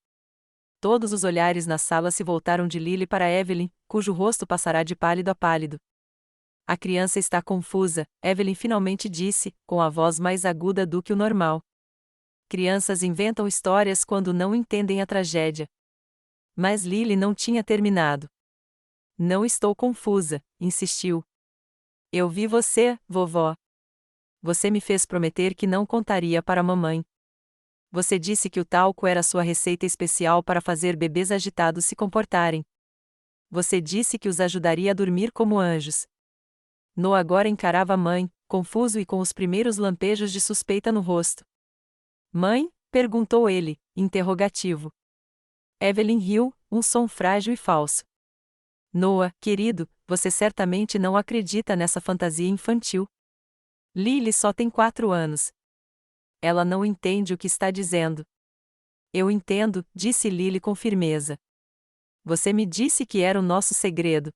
Todos os olhares na sala se voltaram de Lily para Evelyn, cujo rosto passará de pálido a pálido. A criança está confusa, Evelyn finalmente disse, com a voz mais aguda do que o normal. Crianças inventam histórias quando não entendem a tragédia. Mas Lily não tinha terminado. Não estou confusa, insistiu. Eu vi você, vovó. Você me fez prometer que não contaria para a mamãe. Você disse que o talco era sua receita especial para fazer bebês agitados se comportarem. Você disse que os ajudaria a dormir como anjos. Noah agora encarava a mãe, confuso e com os primeiros lampejos de suspeita no rosto. Mãe? Perguntou ele, interrogativo. Evelyn riu, um som frágil e falso. Noah, querido, você certamente não acredita nessa fantasia infantil. Lily só tem 4 anos. Ela não entende o que está dizendo. Eu entendo, disse Lily com firmeza. Você me disse que era o nosso segredo.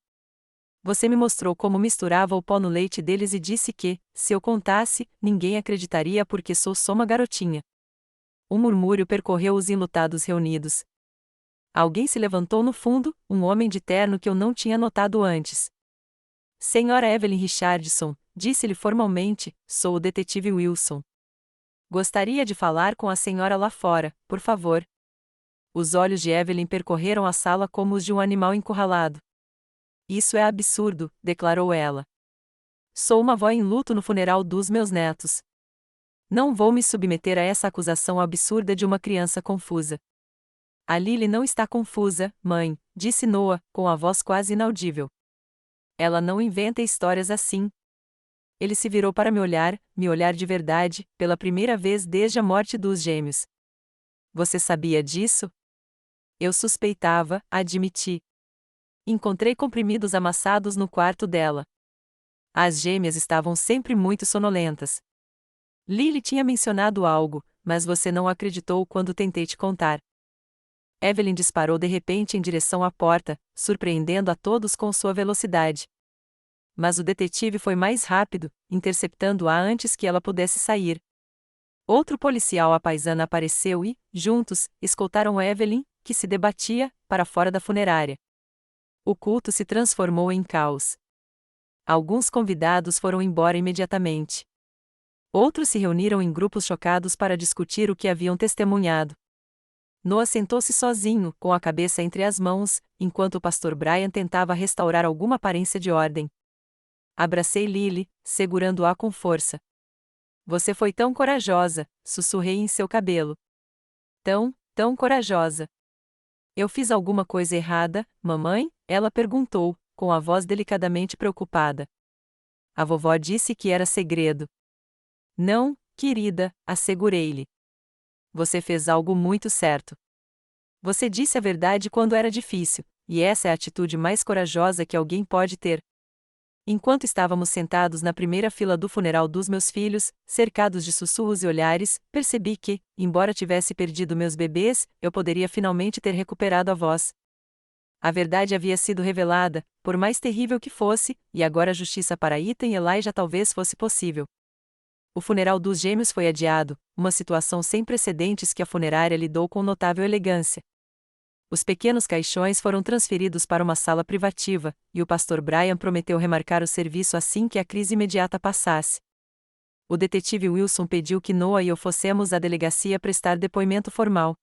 Você me mostrou como misturava o pó no leite deles e disse que, se eu contasse, ninguém acreditaria porque sou só uma garotinha. Um murmúrio percorreu os enlutados reunidos. Alguém se levantou no fundo, um homem de terno que eu não tinha notado antes. Senhora Evelyn Richardson, disse-lhe formalmente, sou o detetive Wilson. Gostaria de falar com a senhora lá fora, por favor. Os olhos de Evelyn percorreram a sala como os de um animal encurralado. Isso é absurdo, declarou ela. Sou uma avó em luto no funeral dos meus netos. Não vou me submeter a essa acusação absurda de uma criança confusa. A Lily não está confusa, mãe, disse Noah, com a voz quase inaudível. Ela não inventa histórias assim. Ele se virou para me olhar de verdade, pela primeira vez desde a morte dos gêmeos. Você sabia disso? Eu suspeitava, admiti. Encontrei comprimidos amassados no quarto dela. As gêmeas estavam sempre muito sonolentas. Lily tinha mencionado algo, mas você não acreditou quando tentei te contar. Evelyn disparou de repente em direção à porta, surpreendendo a todos com sua velocidade. Mas o detetive foi mais rápido, interceptando-a antes que ela pudesse sair. Outro policial à paisana apareceu e, juntos, escoltaram Evelyn, que se debatia, para fora da funerária. O culto se transformou em caos. Alguns convidados foram embora imediatamente. Outros se reuniram em grupos chocados para discutir o que haviam testemunhado. Noah sentou-se sozinho, com a cabeça entre as mãos, enquanto o pastor Brian tentava restaurar alguma aparência de ordem. Abracei Lily, segurando-a com força. Você foi tão corajosa, sussurrei em seu cabelo. Tão corajosa. Eu fiz alguma coisa errada, mamãe? Ela perguntou, com a voz delicadamente preocupada. A vovó disse que era segredo. Não, querida, assegurei-lhe. Você fez algo muito certo. Você disse a verdade quando era difícil, e essa é a atitude mais corajosa que alguém pode ter. Enquanto estávamos sentados na primeira fila do funeral dos meus filhos, cercados de sussurros e olhares, percebi que, embora tivesse perdido meus bebês, eu poderia finalmente ter recuperado a voz. A verdade havia sido revelada, por mais terrível que fosse, e agora a justiça para Ethan e Elijah talvez fosse possível. O funeral dos gêmeos foi adiado, uma situação sem precedentes que a funerária lidou com notável elegância. Os pequenos caixões foram transferidos para uma sala privativa, e o pastor Brian prometeu remarcar o serviço assim que a crise imediata passasse. O detetive Wilson pediu que Noah e eu fossemos à delegacia prestar depoimento formal.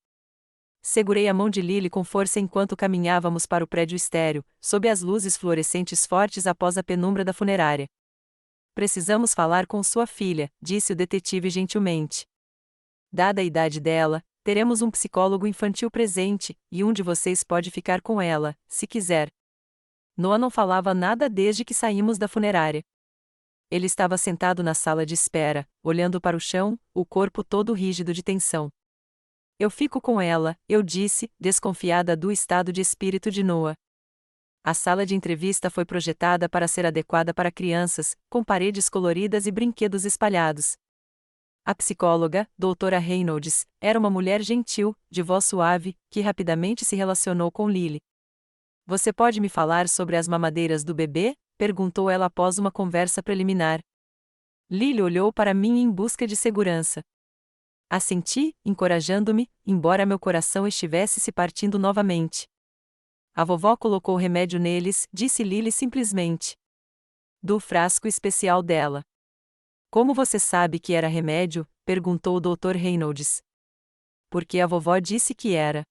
Segurei a mão de Lily com força enquanto caminhávamos para o prédio estéril, sob as luzes fluorescentes fortes após a penumbra da funerária. Precisamos falar com sua filha, disse o detetive gentilmente. Dada a idade dela, teremos um psicólogo infantil presente, e um de vocês pode ficar com ela, se quiser. Noah não falava nada desde que saímos da funerária. Ele estava sentado na sala de espera, olhando para o chão, o corpo todo rígido de tensão. Eu fico com ela, eu disse, desconfiada do estado de espírito de Noah. A sala de entrevista foi projetada para ser adequada para crianças, com paredes coloridas e brinquedos espalhados. A psicóloga, doutora Reynolds, era uma mulher gentil, de voz suave, que rapidamente se relacionou com Lily. Você pode me falar sobre as mamadeiras do bebê? Perguntou ela após uma conversa preliminar. Lily olhou para mim em busca de segurança. Assenti, encorajando-me, embora meu coração estivesse se partindo novamente. A vovó colocou remédio neles, disse Lily simplesmente. Do frasco especial dela. Como você sabe que era remédio? Perguntou o Dr. Reynolds. Porque a vovó disse que era.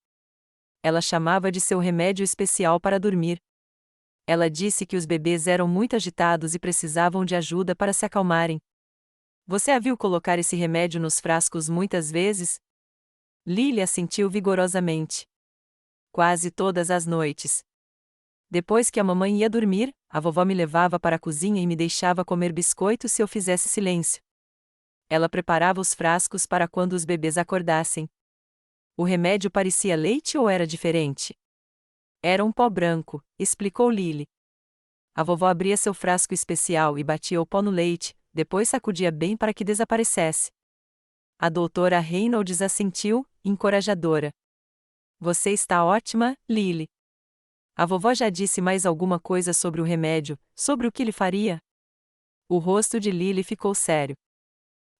Ela chamava de seu remédio especial para dormir. Ela disse que os bebês eram muito agitados e precisavam de ajuda para se acalmarem. Você a viu colocar esse remédio nos frascos muitas vezes? Lily assentiu vigorosamente. Quase todas as noites. Depois que a mamãe ia dormir, a vovó me levava para a cozinha e me deixava comer biscoitos se eu fizesse silêncio. Ela preparava os frascos para quando os bebês acordassem. O remédio parecia leite ou era diferente? Era um pó branco, explicou Lily. A vovó abria seu frasco especial e batia o pó no leite, depois sacudia bem para que desaparecesse. A doutora Reynolds assentiu, encorajadora. Você está ótima, Lily. A vovó já disse mais alguma coisa sobre o remédio, sobre o que ele faria? O rosto de Lily ficou sério.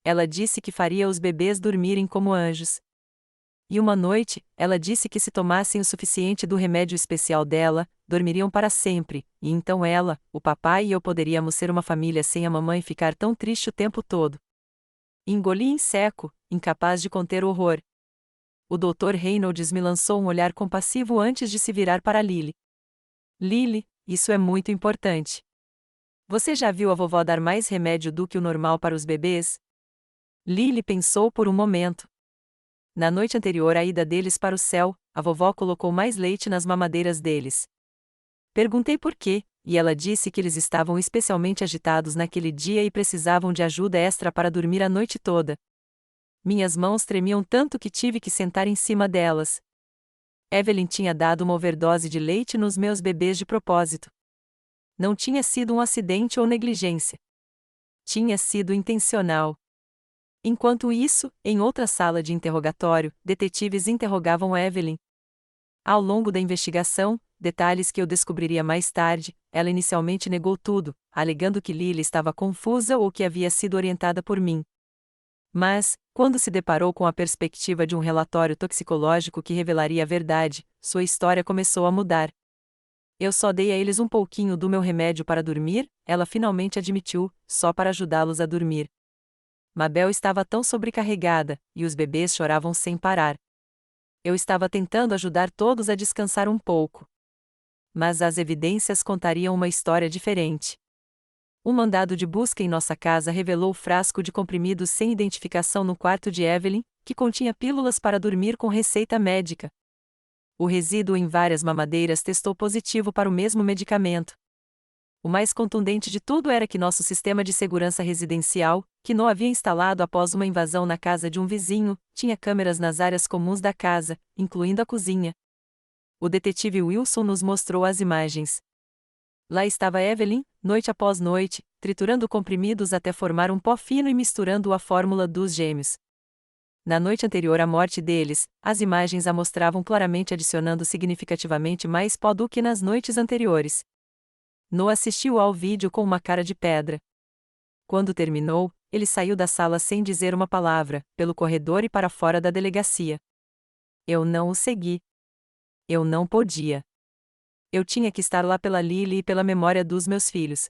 Ela disse que faria os bebês dormirem como anjos. E uma noite, ela disse que se tomassem o suficiente do remédio especial dela, dormiriam para sempre, e então ela, o papai e eu poderíamos ser uma família sem a mamãe ficar tão triste o tempo todo. Engoli em seco, incapaz de conter o horror. O Dr. Reynolds me lançou um olhar compassivo antes de se virar para Lily. Lily, isso é muito importante. Você já viu a vovó dar mais remédio do que o normal para os bebês? Lily pensou por um momento. Na noite anterior à ida deles para o céu, a vovó colocou mais leite nas mamadeiras deles. Perguntei por quê, e ela disse que eles estavam especialmente agitados naquele dia e precisavam de ajuda extra para dormir a noite toda. Minhas mãos tremiam tanto que tive que sentar em cima delas. Evelyn tinha dado uma overdose de leite nos meus bebês de propósito. Não tinha sido um acidente ou negligência. Tinha sido intencional. Enquanto isso, em outra sala de interrogatório, detetives interrogavam Evelyn. Ao longo da investigação, detalhes que eu descobriria mais tarde, ela inicialmente negou tudo, alegando que Lily estava confusa ou que havia sido orientada por mim. Mas, quando se deparou com a perspectiva de um relatório toxicológico que revelaria a verdade, sua história começou a mudar. Eu só dei a eles um pouquinho do meu remédio para dormir, ela finalmente admitiu, só para ajudá-los a dormir. Mabel estava tão sobrecarregada, e os bebês choravam sem parar. Eu estava tentando ajudar todos a descansar um pouco. Mas as evidências contariam uma história diferente. Um mandado de busca em nossa casa revelou o frasco de comprimidos sem identificação no quarto de Evelyn, que continha pílulas para dormir com receita médica. O resíduo em várias mamadeiras testou positivo para o mesmo medicamento. O mais contundente de tudo era que nosso sistema de segurança residencial, que Noah havia instalado após uma invasão na casa de um vizinho, tinha câmeras nas áreas comuns da casa, incluindo a cozinha. O detetive Wilson nos mostrou as imagens. Lá estava Evelyn, noite após noite, triturando comprimidos até formar um pó fino e misturando a fórmula dos gêmeos. Na noite anterior à morte deles, as imagens a mostravam claramente adicionando significativamente mais pó do que nas noites anteriores. Noah assistiu ao vídeo com uma cara de pedra. Quando terminou, ele saiu da sala sem dizer uma palavra, pelo corredor e para fora da delegacia. Eu não o segui. Eu não podia. Eu tinha que estar lá pela Lily e pela memória dos meus filhos.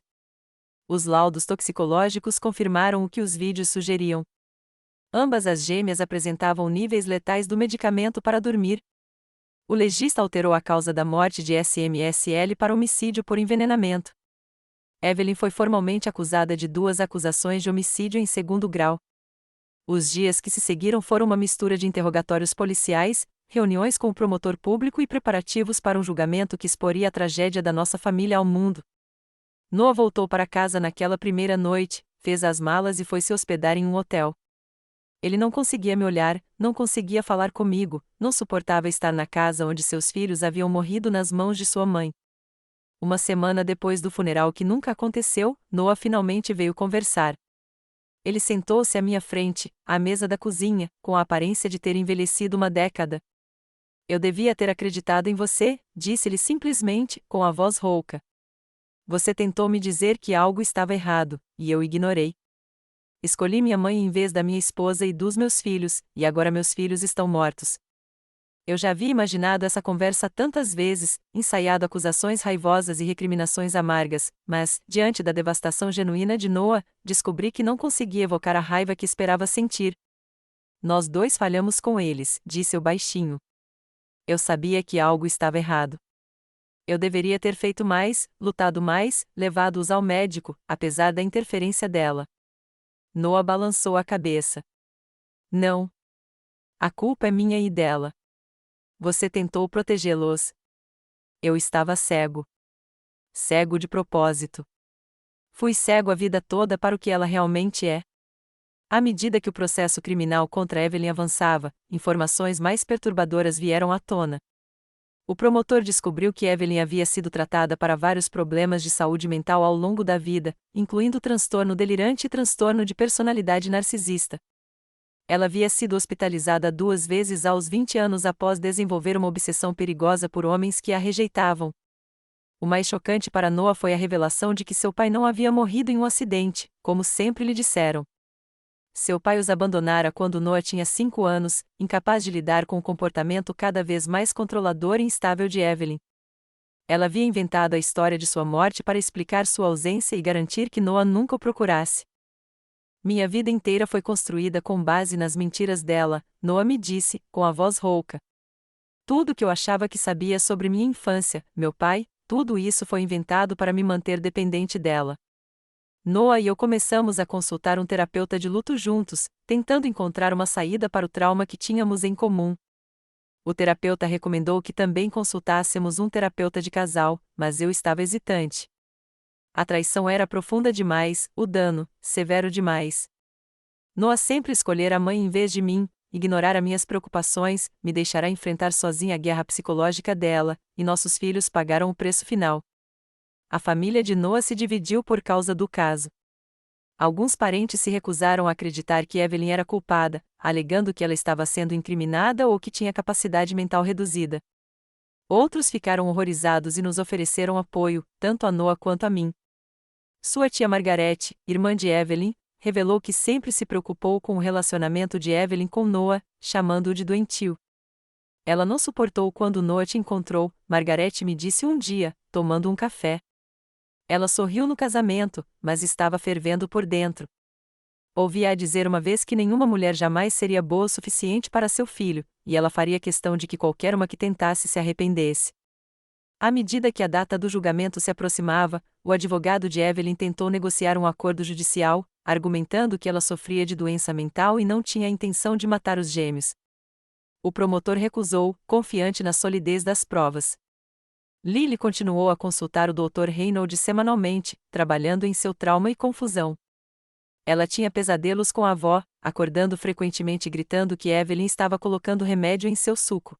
Os laudos toxicológicos confirmaram o que os vídeos sugeriam. Ambas as gêmeas apresentavam níveis letais do medicamento para dormir. O legista alterou a causa da morte de SMSL para homicídio por envenenamento. Evelyn foi formalmente acusada de 2 acusações de homicídio em 2º grau. Os dias que se seguiram foram uma mistura de interrogatórios policiais, reuniões com o promotor público e preparativos para um julgamento que exporia a tragédia da nossa família ao mundo. Noah voltou para casa naquela primeira noite, fez as malas e foi se hospedar em um hotel. Ele não conseguia me olhar, não conseguia falar comigo, não suportava estar na casa onde seus filhos haviam morrido nas mãos de sua mãe. Uma semana depois do funeral que nunca aconteceu, Noah finalmente veio conversar. Ele sentou-se à minha frente, à mesa da cozinha, com a aparência de ter envelhecido uma década. Eu devia ter acreditado em você, disse-lhe simplesmente, com a voz rouca. Você tentou me dizer que algo estava errado, e eu ignorei. Escolhi minha mãe em vez da minha esposa e dos meus filhos, e agora meus filhos estão mortos. Eu já havia imaginado essa conversa tantas vezes, ensaiado acusações raivosas e recriminações amargas, mas, diante da devastação genuína de Noah, descobri que não conseguia evocar a raiva que esperava sentir. Nós 2 falhamos com eles, disse eu baixinho. Eu sabia que algo estava errado. Eu deveria ter feito mais, lutado mais, levado-os ao médico, apesar da interferência dela. Noah balançou a cabeça. Não. A culpa é minha e dela. Você tentou protegê-los. Eu estava cego. Cego de propósito. Fui cego a vida toda para o que ela realmente é. À medida que o processo criminal contra Evelyn avançava, informações mais perturbadoras vieram à tona. O promotor descobriu que Evelyn havia sido tratada para vários problemas de saúde mental ao longo da vida, incluindo transtorno delirante e transtorno de personalidade narcisista. Ela havia sido hospitalizada 2 vezes aos 20 anos após desenvolver uma obsessão perigosa por homens que a rejeitavam. O mais chocante para Noah foi a revelação de que seu pai não havia morrido em um acidente, como sempre lhe disseram. Seu pai os abandonara quando Noah tinha 5 anos, incapaz de lidar com o comportamento cada vez mais controlador e instável de Evelyn. Ela havia inventado a história de sua morte para explicar sua ausência e garantir que Noah nunca o procurasse. Minha vida inteira foi construída com base nas mentiras dela, Noah me disse, com a voz rouca. Tudo que eu achava que sabia sobre minha infância, meu pai, tudo isso foi inventado para me manter dependente dela. Noah e eu começamos a consultar um terapeuta de luto juntos, tentando encontrar uma saída para o trauma que tínhamos em comum. O terapeuta recomendou que também consultássemos um terapeuta de casal, mas eu estava hesitante. A traição era profunda demais, o dano, severo demais. Noah sempre escolhera a mãe em vez de mim, ignorara minhas preocupações, me deixará enfrentar sozinha a guerra psicológica dela, e nossos filhos pagaram o preço final. A família de Noah se dividiu por causa do caso. Alguns parentes se recusaram a acreditar que Evelyn era culpada, alegando que ela estava sendo incriminada ou que tinha capacidade mental reduzida. Outros ficaram horrorizados e nos ofereceram apoio, tanto a Noah quanto a mim. Sua tia Margaret, irmã de Evelyn, revelou que sempre se preocupou com o relacionamento de Evelyn com Noah, chamando-o de doentio. Ela não suportou quando Noah te encontrou, Margaret me disse um dia, tomando um café. Ela sorriu no casamento, mas estava fervendo por dentro. Ouvi-a dizer uma vez que nenhuma mulher jamais seria boa o suficiente para seu filho, e ela faria questão de que qualquer uma que tentasse se arrependesse. À medida que a data do julgamento se aproximava, o advogado de Evelyn tentou negociar um acordo judicial, argumentando que ela sofria de doença mental e não tinha a intenção de matar os gêmeos. O promotor recusou, confiante na solidez das provas. Lily continuou a consultar o Dr. Reynolds semanalmente, trabalhando em seu trauma e confusão. Ela tinha pesadelos com a avó, acordando frequentemente gritando que Evelyn estava colocando remédio em seu suco.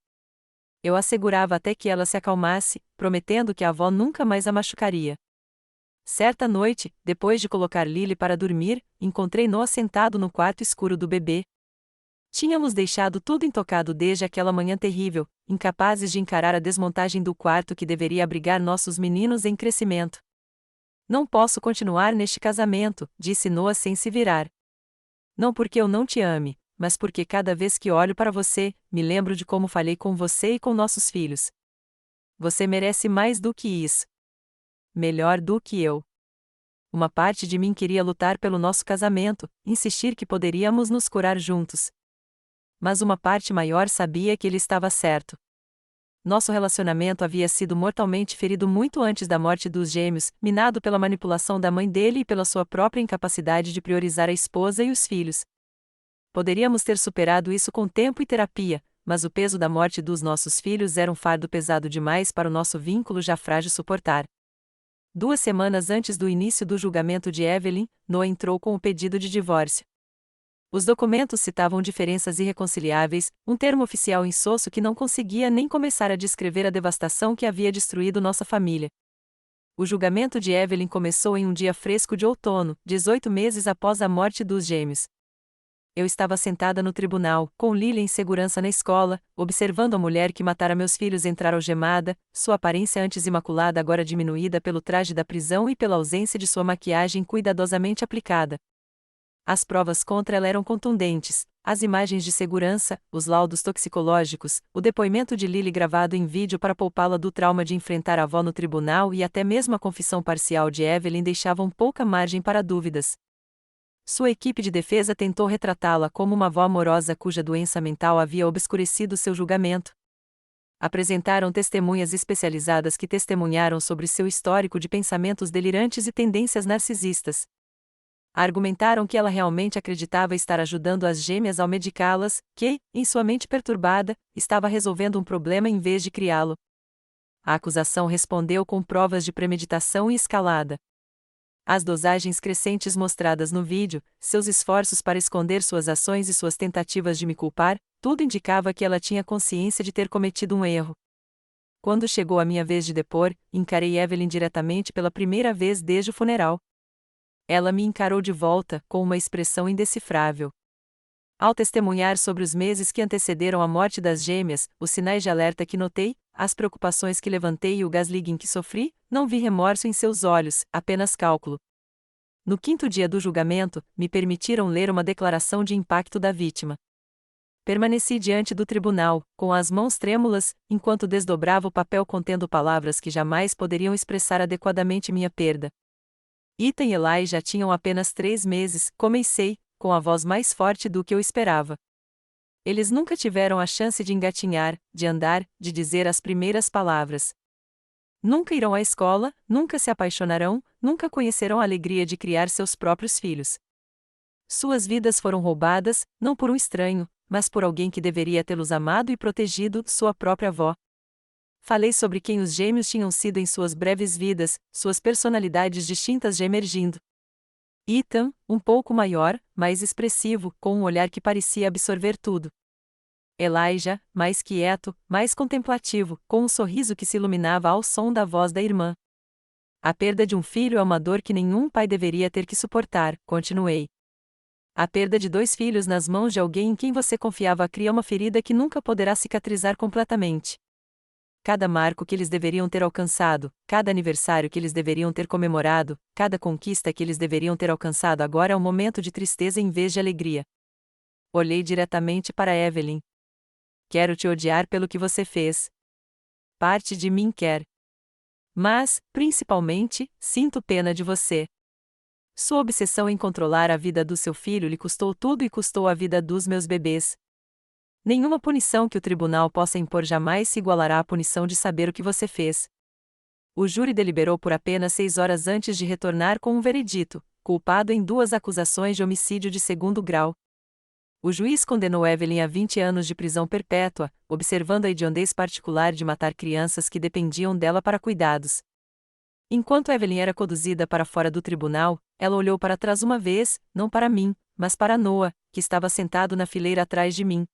Eu a segurava até que ela se acalmasse, prometendo que a avó nunca mais a machucaria. Certa noite, depois de colocar Lily para dormir, encontrei Noah sentado no quarto escuro do bebê. Tínhamos deixado tudo intocado desde aquela manhã terrível, incapazes de encarar a desmontagem do quarto que deveria abrigar nossos meninos em crescimento. Não posso continuar neste casamento, disse Noah sem se virar. Não porque eu não te ame, mas porque cada vez que olho para você, me lembro de como falhei com você e com nossos filhos. Você merece mais do que isso. Melhor do que eu. Uma parte de mim queria lutar pelo nosso casamento, insistir que poderíamos nos curar juntos. Mas uma parte maior sabia que ele estava certo. Nosso relacionamento havia sido mortalmente ferido muito antes da morte dos gêmeos, minado pela manipulação da mãe dele e pela sua própria incapacidade de priorizar a esposa e os filhos. Poderíamos ter superado isso com tempo e terapia, mas o peso da morte dos nossos filhos era um fardo pesado demais para o nosso vínculo já frágil suportar. 2 semanas antes do início do julgamento de Evelyn, Noah entrou com o pedido de divórcio. Os documentos citavam diferenças irreconciliáveis, um termo oficial insosso que não conseguia nem começar a descrever a devastação que havia destruído nossa família. O julgamento de Evelyn começou em um dia fresco de outono, 18 meses após a morte dos gêmeos. Eu estava sentada no tribunal, com Lily em segurança na escola, observando a mulher que matara meus filhos entrar algemada, sua aparência antes imaculada agora diminuída pelo traje da prisão e pela ausência de sua maquiagem cuidadosamente aplicada. As provas contra ela eram contundentes, as imagens de segurança, os laudos toxicológicos, o depoimento de Lily gravado em vídeo para poupá-la do trauma de enfrentar a avó no tribunal e até mesmo a confissão parcial de Evelyn deixavam pouca margem para dúvidas. Sua equipe de defesa tentou retratá-la como uma avó amorosa cuja doença mental havia obscurecido seu julgamento. Apresentaram testemunhas especializadas que testemunharam sobre seu histórico de pensamentos delirantes e tendências narcisistas. Argumentaram que ela realmente acreditava estar ajudando as gêmeas ao medicá-las, que, em sua mente perturbada, estava resolvendo um problema em vez de criá-lo. A acusação respondeu com provas de premeditação e escalada. As dosagens crescentes mostradas no vídeo, seus esforços para esconder suas ações e suas tentativas de me culpar, tudo indicava que ela tinha consciência de ter cometido um erro. Quando chegou a minha vez de depor, encarei Evelyn diretamente pela primeira vez desde o funeral. Ela me encarou de volta, com uma expressão indecifrável. Ao testemunhar sobre os meses que antecederam a morte das gêmeas, os sinais de alerta que notei, as preocupações que levantei e o gaslighting que sofri, não vi remorso em seus olhos, apenas cálculo. No 5º dia do julgamento, me permitiram ler uma declaração de impacto da vítima. Permaneci diante do tribunal, com as mãos trêmulas, enquanto desdobrava o papel contendo palavras que jamais poderiam expressar adequadamente minha perda. Ethan e Eli já tinham apenas 3 meses, comecei, com a voz mais forte do que eu esperava. Eles nunca tiveram a chance de engatinhar, de andar, de dizer as primeiras palavras. Nunca irão à escola, nunca se apaixonarão, nunca conhecerão a alegria de criar seus próprios filhos. Suas vidas foram roubadas, não por um estranho, mas por alguém que deveria tê-los amado e protegido, sua própria avó. Falei sobre quem os gêmeos tinham sido em suas breves vidas, suas personalidades distintas já emergindo. Ethan, um pouco maior, mais expressivo, com um olhar que parecia absorver tudo. Elijah, mais quieto, mais contemplativo, com um sorriso que se iluminava ao som da voz da irmã. A perda de um filho é uma dor que nenhum pai deveria ter que suportar, continuei. A perda de 2 filhos nas mãos de alguém em quem você confiava cria uma ferida que nunca poderá cicatrizar completamente. Cada marco que eles deveriam ter alcançado, cada aniversário que eles deveriam ter comemorado, cada conquista que eles deveriam ter alcançado agora é um momento de tristeza em vez de alegria. Olhei diretamente para Evelyn. Quero te odiar pelo que você fez. Parte de mim quer. Mas, principalmente, sinto pena de você. Sua obsessão em controlar a vida do seu filho lhe custou tudo e custou a vida dos meus bebês. Nenhuma punição que o tribunal possa impor jamais se igualará à punição de saber o que você fez. O júri deliberou por apenas 6 horas antes de retornar com um veredito, culpado em 2 acusações de homicídio de 2º grau. O juiz condenou Evelyn a 20 anos de prisão perpétua, observando a hediondez particular de matar crianças que dependiam dela para cuidados. Enquanto Evelyn era conduzida para fora do tribunal, ela olhou para trás uma vez, não para mim, mas para Noah, que estava sentado na fileira atrás de mim.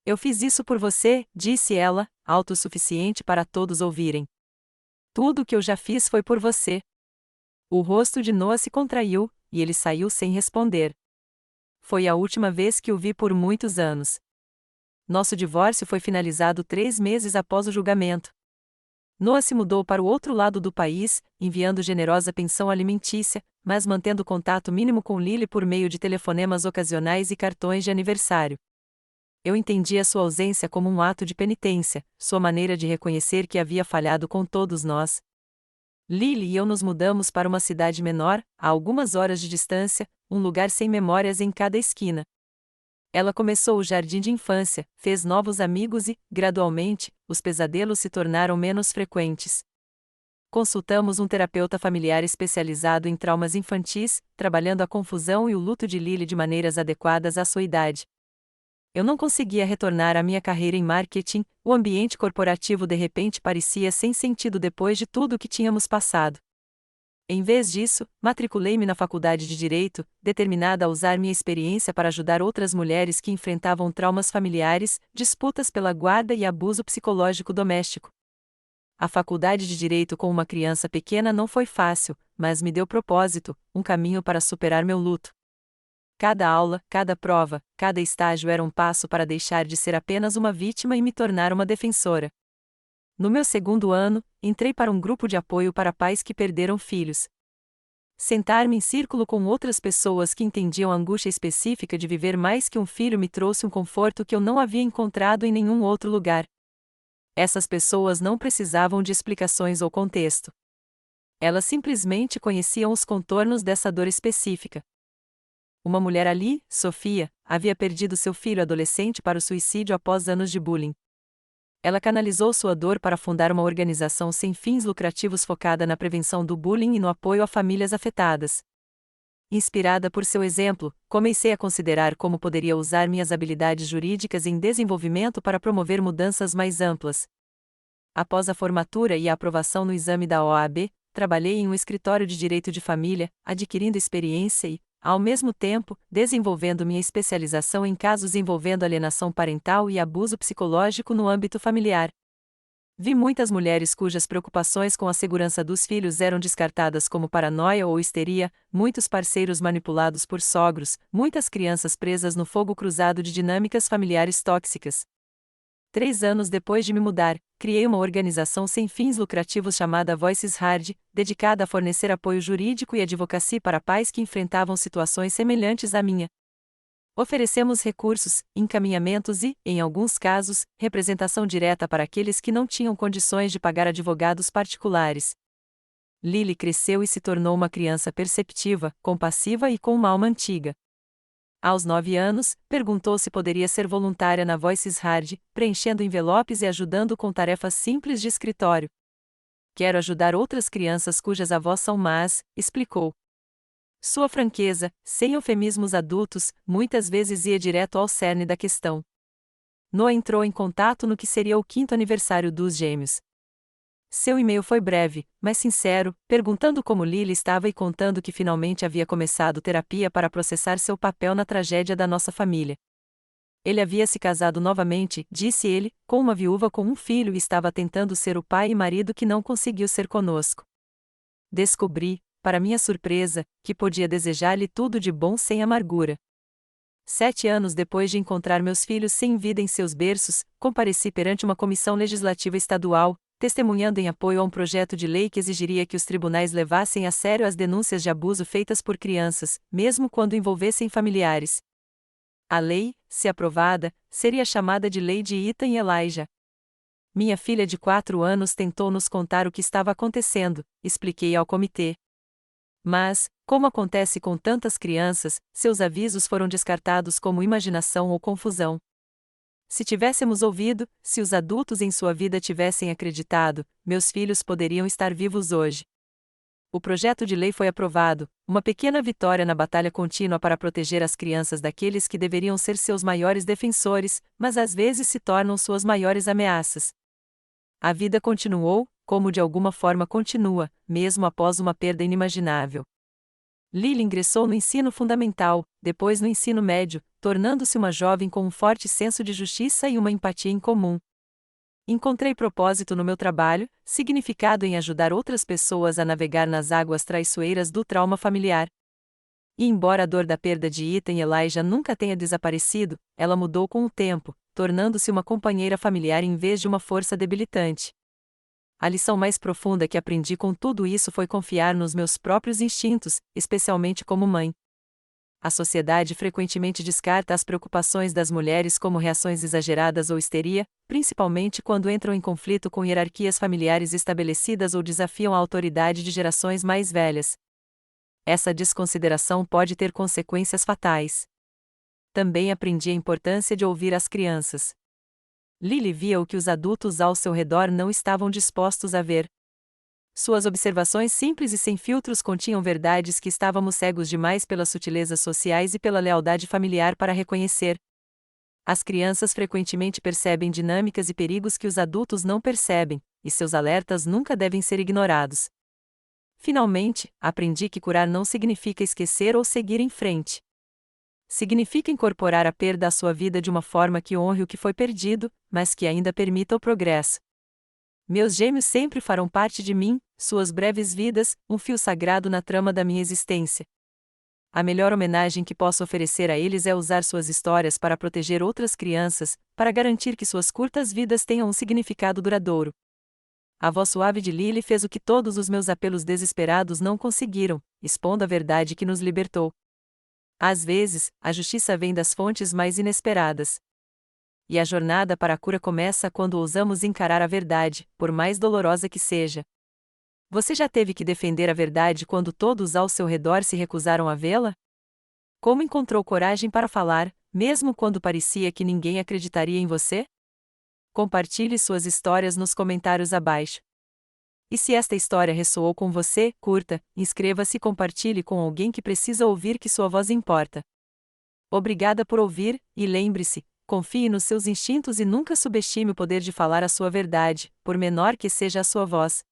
Eu fiz isso por você, disse ela, autossuficiente para todos ouvirem. Tudo o que eu já fiz foi por você. O rosto de Noah se contraiu, e ele saiu sem responder. Foi a última vez que o vi por muitos anos. Nosso divórcio foi finalizado 3 meses após o julgamento. Noah se mudou para o outro lado do país, enviando generosa pensão alimentícia, mas mantendo contato mínimo com Lily por meio de telefonemas ocasionais e cartões de aniversário. Eu entendi a sua ausência como um ato de penitência, sua maneira de reconhecer que havia falhado com todos nós. Lily e eu nos mudamos para uma cidade menor, a algumas horas de distância, um lugar sem memórias em cada esquina. Ela começou o jardim de infância, fez novos amigos e, gradualmente, os pesadelos se tornaram menos frequentes. Consultamos um terapeuta familiar especializado em traumas infantis, trabalhando a confusão e o luto de Lily de maneiras adequadas à sua idade. Eu não conseguia retornar à minha carreira em marketing, o ambiente corporativo de repente parecia sem sentido depois de tudo o que tínhamos passado. Em vez disso, matriculei-me na faculdade de Direito, determinada a usar minha experiência para ajudar outras mulheres que enfrentavam traumas familiares, disputas pela guarda e abuso psicológico doméstico. A faculdade de Direito com uma criança pequena não foi fácil, mas me deu propósito, um caminho para superar meu luto. Cada aula, cada prova, cada estágio era um passo para deixar de ser apenas uma vítima e me tornar uma defensora. No meu segundo ano, entrei para um grupo de apoio para pais que perderam filhos. Sentar-me em círculo com outras pessoas que entendiam a angústia específica de viver mais que um filho me trouxe um conforto que eu não havia encontrado em nenhum outro lugar. Essas pessoas não precisavam de explicações ou contexto. Elas simplesmente conheciam os contornos dessa dor específica. Uma mulher ali, Sofia, havia perdido seu filho adolescente para o suicídio após anos de bullying. Ela canalizou sua dor para fundar uma organização sem fins lucrativos focada na prevenção do bullying e no apoio a famílias afetadas. Inspirada por seu exemplo, comecei a considerar como poderia usar minhas habilidades jurídicas em desenvolvimento para promover mudanças mais amplas. Após a formatura e a aprovação no exame da OAB, trabalhei em um escritório de direito de família, adquirindo experiência e, ao mesmo tempo, desenvolvendo minha especialização em casos envolvendo alienação parental e abuso psicológico no âmbito familiar. Vi muitas mulheres cujas preocupações com a segurança dos filhos eram descartadas como paranoia ou histeria, muitos parceiros manipulados por sogros, muitas crianças presas no fogo cruzado de dinâmicas familiares tóxicas. 3 anos depois de me mudar, criei uma organização sem fins lucrativos chamada Voices Hard, dedicada a fornecer apoio jurídico e advocacia para pais que enfrentavam situações semelhantes à minha. Oferecemos recursos, encaminhamentos e, em alguns casos, representação direta para aqueles que não tinham condições de pagar advogados particulares. Lily cresceu e se tornou uma criança perceptiva, compassiva e com uma alma antiga. Aos 9 anos, perguntou se poderia ser voluntária na Voices Hard, preenchendo envelopes e ajudando com tarefas simples de escritório. Quero ajudar outras crianças cujas avós são más, explicou. Sua franqueza, sem eufemismos adultos, muitas vezes ia direto ao cerne da questão. Noah entrou em contato no que seria o 5º aniversário dos gêmeos. Seu e-mail foi breve, mas sincero, perguntando como Lily estava e contando que finalmente havia começado terapia para processar seu papel na tragédia da nossa família. Ele havia se casado novamente, disse ele, com uma viúva com um filho e estava tentando ser o pai e marido que não conseguiu ser conosco. Descobri, para minha surpresa, que podia desejar-lhe tudo de bom sem amargura. 7 anos depois de encontrar meus filhos sem vida em seus berços, compareci perante uma comissão legislativa estadual, testemunhando em apoio a um projeto de lei que exigiria que os tribunais levassem a sério as denúncias de abuso feitas por crianças, mesmo quando envolvessem familiares. A lei, se aprovada, seria chamada de Lei de Ethan e Elijah. Minha filha de 4 anos tentou nos contar o que estava acontecendo, expliquei ao comitê. Mas, como acontece com tantas crianças, seus avisos foram descartados como imaginação ou confusão. Se tivéssemos ouvido, se os adultos em sua vida tivessem acreditado, meus filhos poderiam estar vivos hoje. O projeto de lei foi aprovado, uma pequena vitória na batalha contínua para proteger as crianças daqueles que deveriam ser seus maiores defensores, mas às vezes se tornam suas maiores ameaças. A vida continuou, como de alguma forma continua, mesmo após uma perda inimaginável. Lily ingressou no ensino fundamental, depois no ensino médio, tornando-se uma jovem com um forte senso de justiça e uma empatia incomum. Encontrei propósito no meu trabalho, significado em ajudar outras pessoas a navegar nas águas traiçoeiras do trauma familiar. E embora a dor da perda de Ethan e Elijah nunca tenha desaparecido, ela mudou com o tempo, tornando-se uma companheira familiar em vez de uma força debilitante. A lição mais profunda que aprendi com tudo isso foi confiar nos meus próprios instintos, especialmente como mãe. A sociedade frequentemente descarta as preocupações das mulheres como reações exageradas ou histeria, principalmente quando entram em conflito com hierarquias familiares estabelecidas ou desafiam a autoridade de gerações mais velhas. Essa desconsideração pode ter consequências fatais. Também aprendi a importância de ouvir as crianças. Lily via o que os adultos ao seu redor não estavam dispostos a ver. Suas observações simples e sem filtros continham verdades que estávamos cegos demais pelas sutilezas sociais e pela lealdade familiar para reconhecer. As crianças frequentemente percebem dinâmicas e perigos que os adultos não percebem, e seus alertas nunca devem ser ignorados. Finalmente, aprendi que curar não significa esquecer ou seguir em frente. Significa incorporar a perda à sua vida de uma forma que honre o que foi perdido, mas que ainda permita o progresso. Meus gêmeos sempre farão parte de mim, suas breves vidas, um fio sagrado na trama da minha existência. A melhor homenagem que posso oferecer a eles é usar suas histórias para proteger outras crianças, para garantir que suas curtas vidas tenham um significado duradouro. A voz suave de Lily fez o que todos os meus apelos desesperados não conseguiram, expondo a verdade que nos libertou. Às vezes, a justiça vem das fontes mais inesperadas. E a jornada para a cura começa quando ousamos encarar a verdade, por mais dolorosa que seja. Você já teve que defender a verdade quando todos ao seu redor se recusaram a vê-la? Como encontrou coragem para falar, mesmo quando parecia que ninguém acreditaria em você? Compartilhe suas histórias nos comentários abaixo. E se esta história ressoou com você, curta, inscreva-se e compartilhe com alguém que precisa ouvir que sua voz importa. Obrigada por ouvir, e lembre-se, confie nos seus instintos e nunca subestime o poder de falar a sua verdade, por menor que seja a sua voz.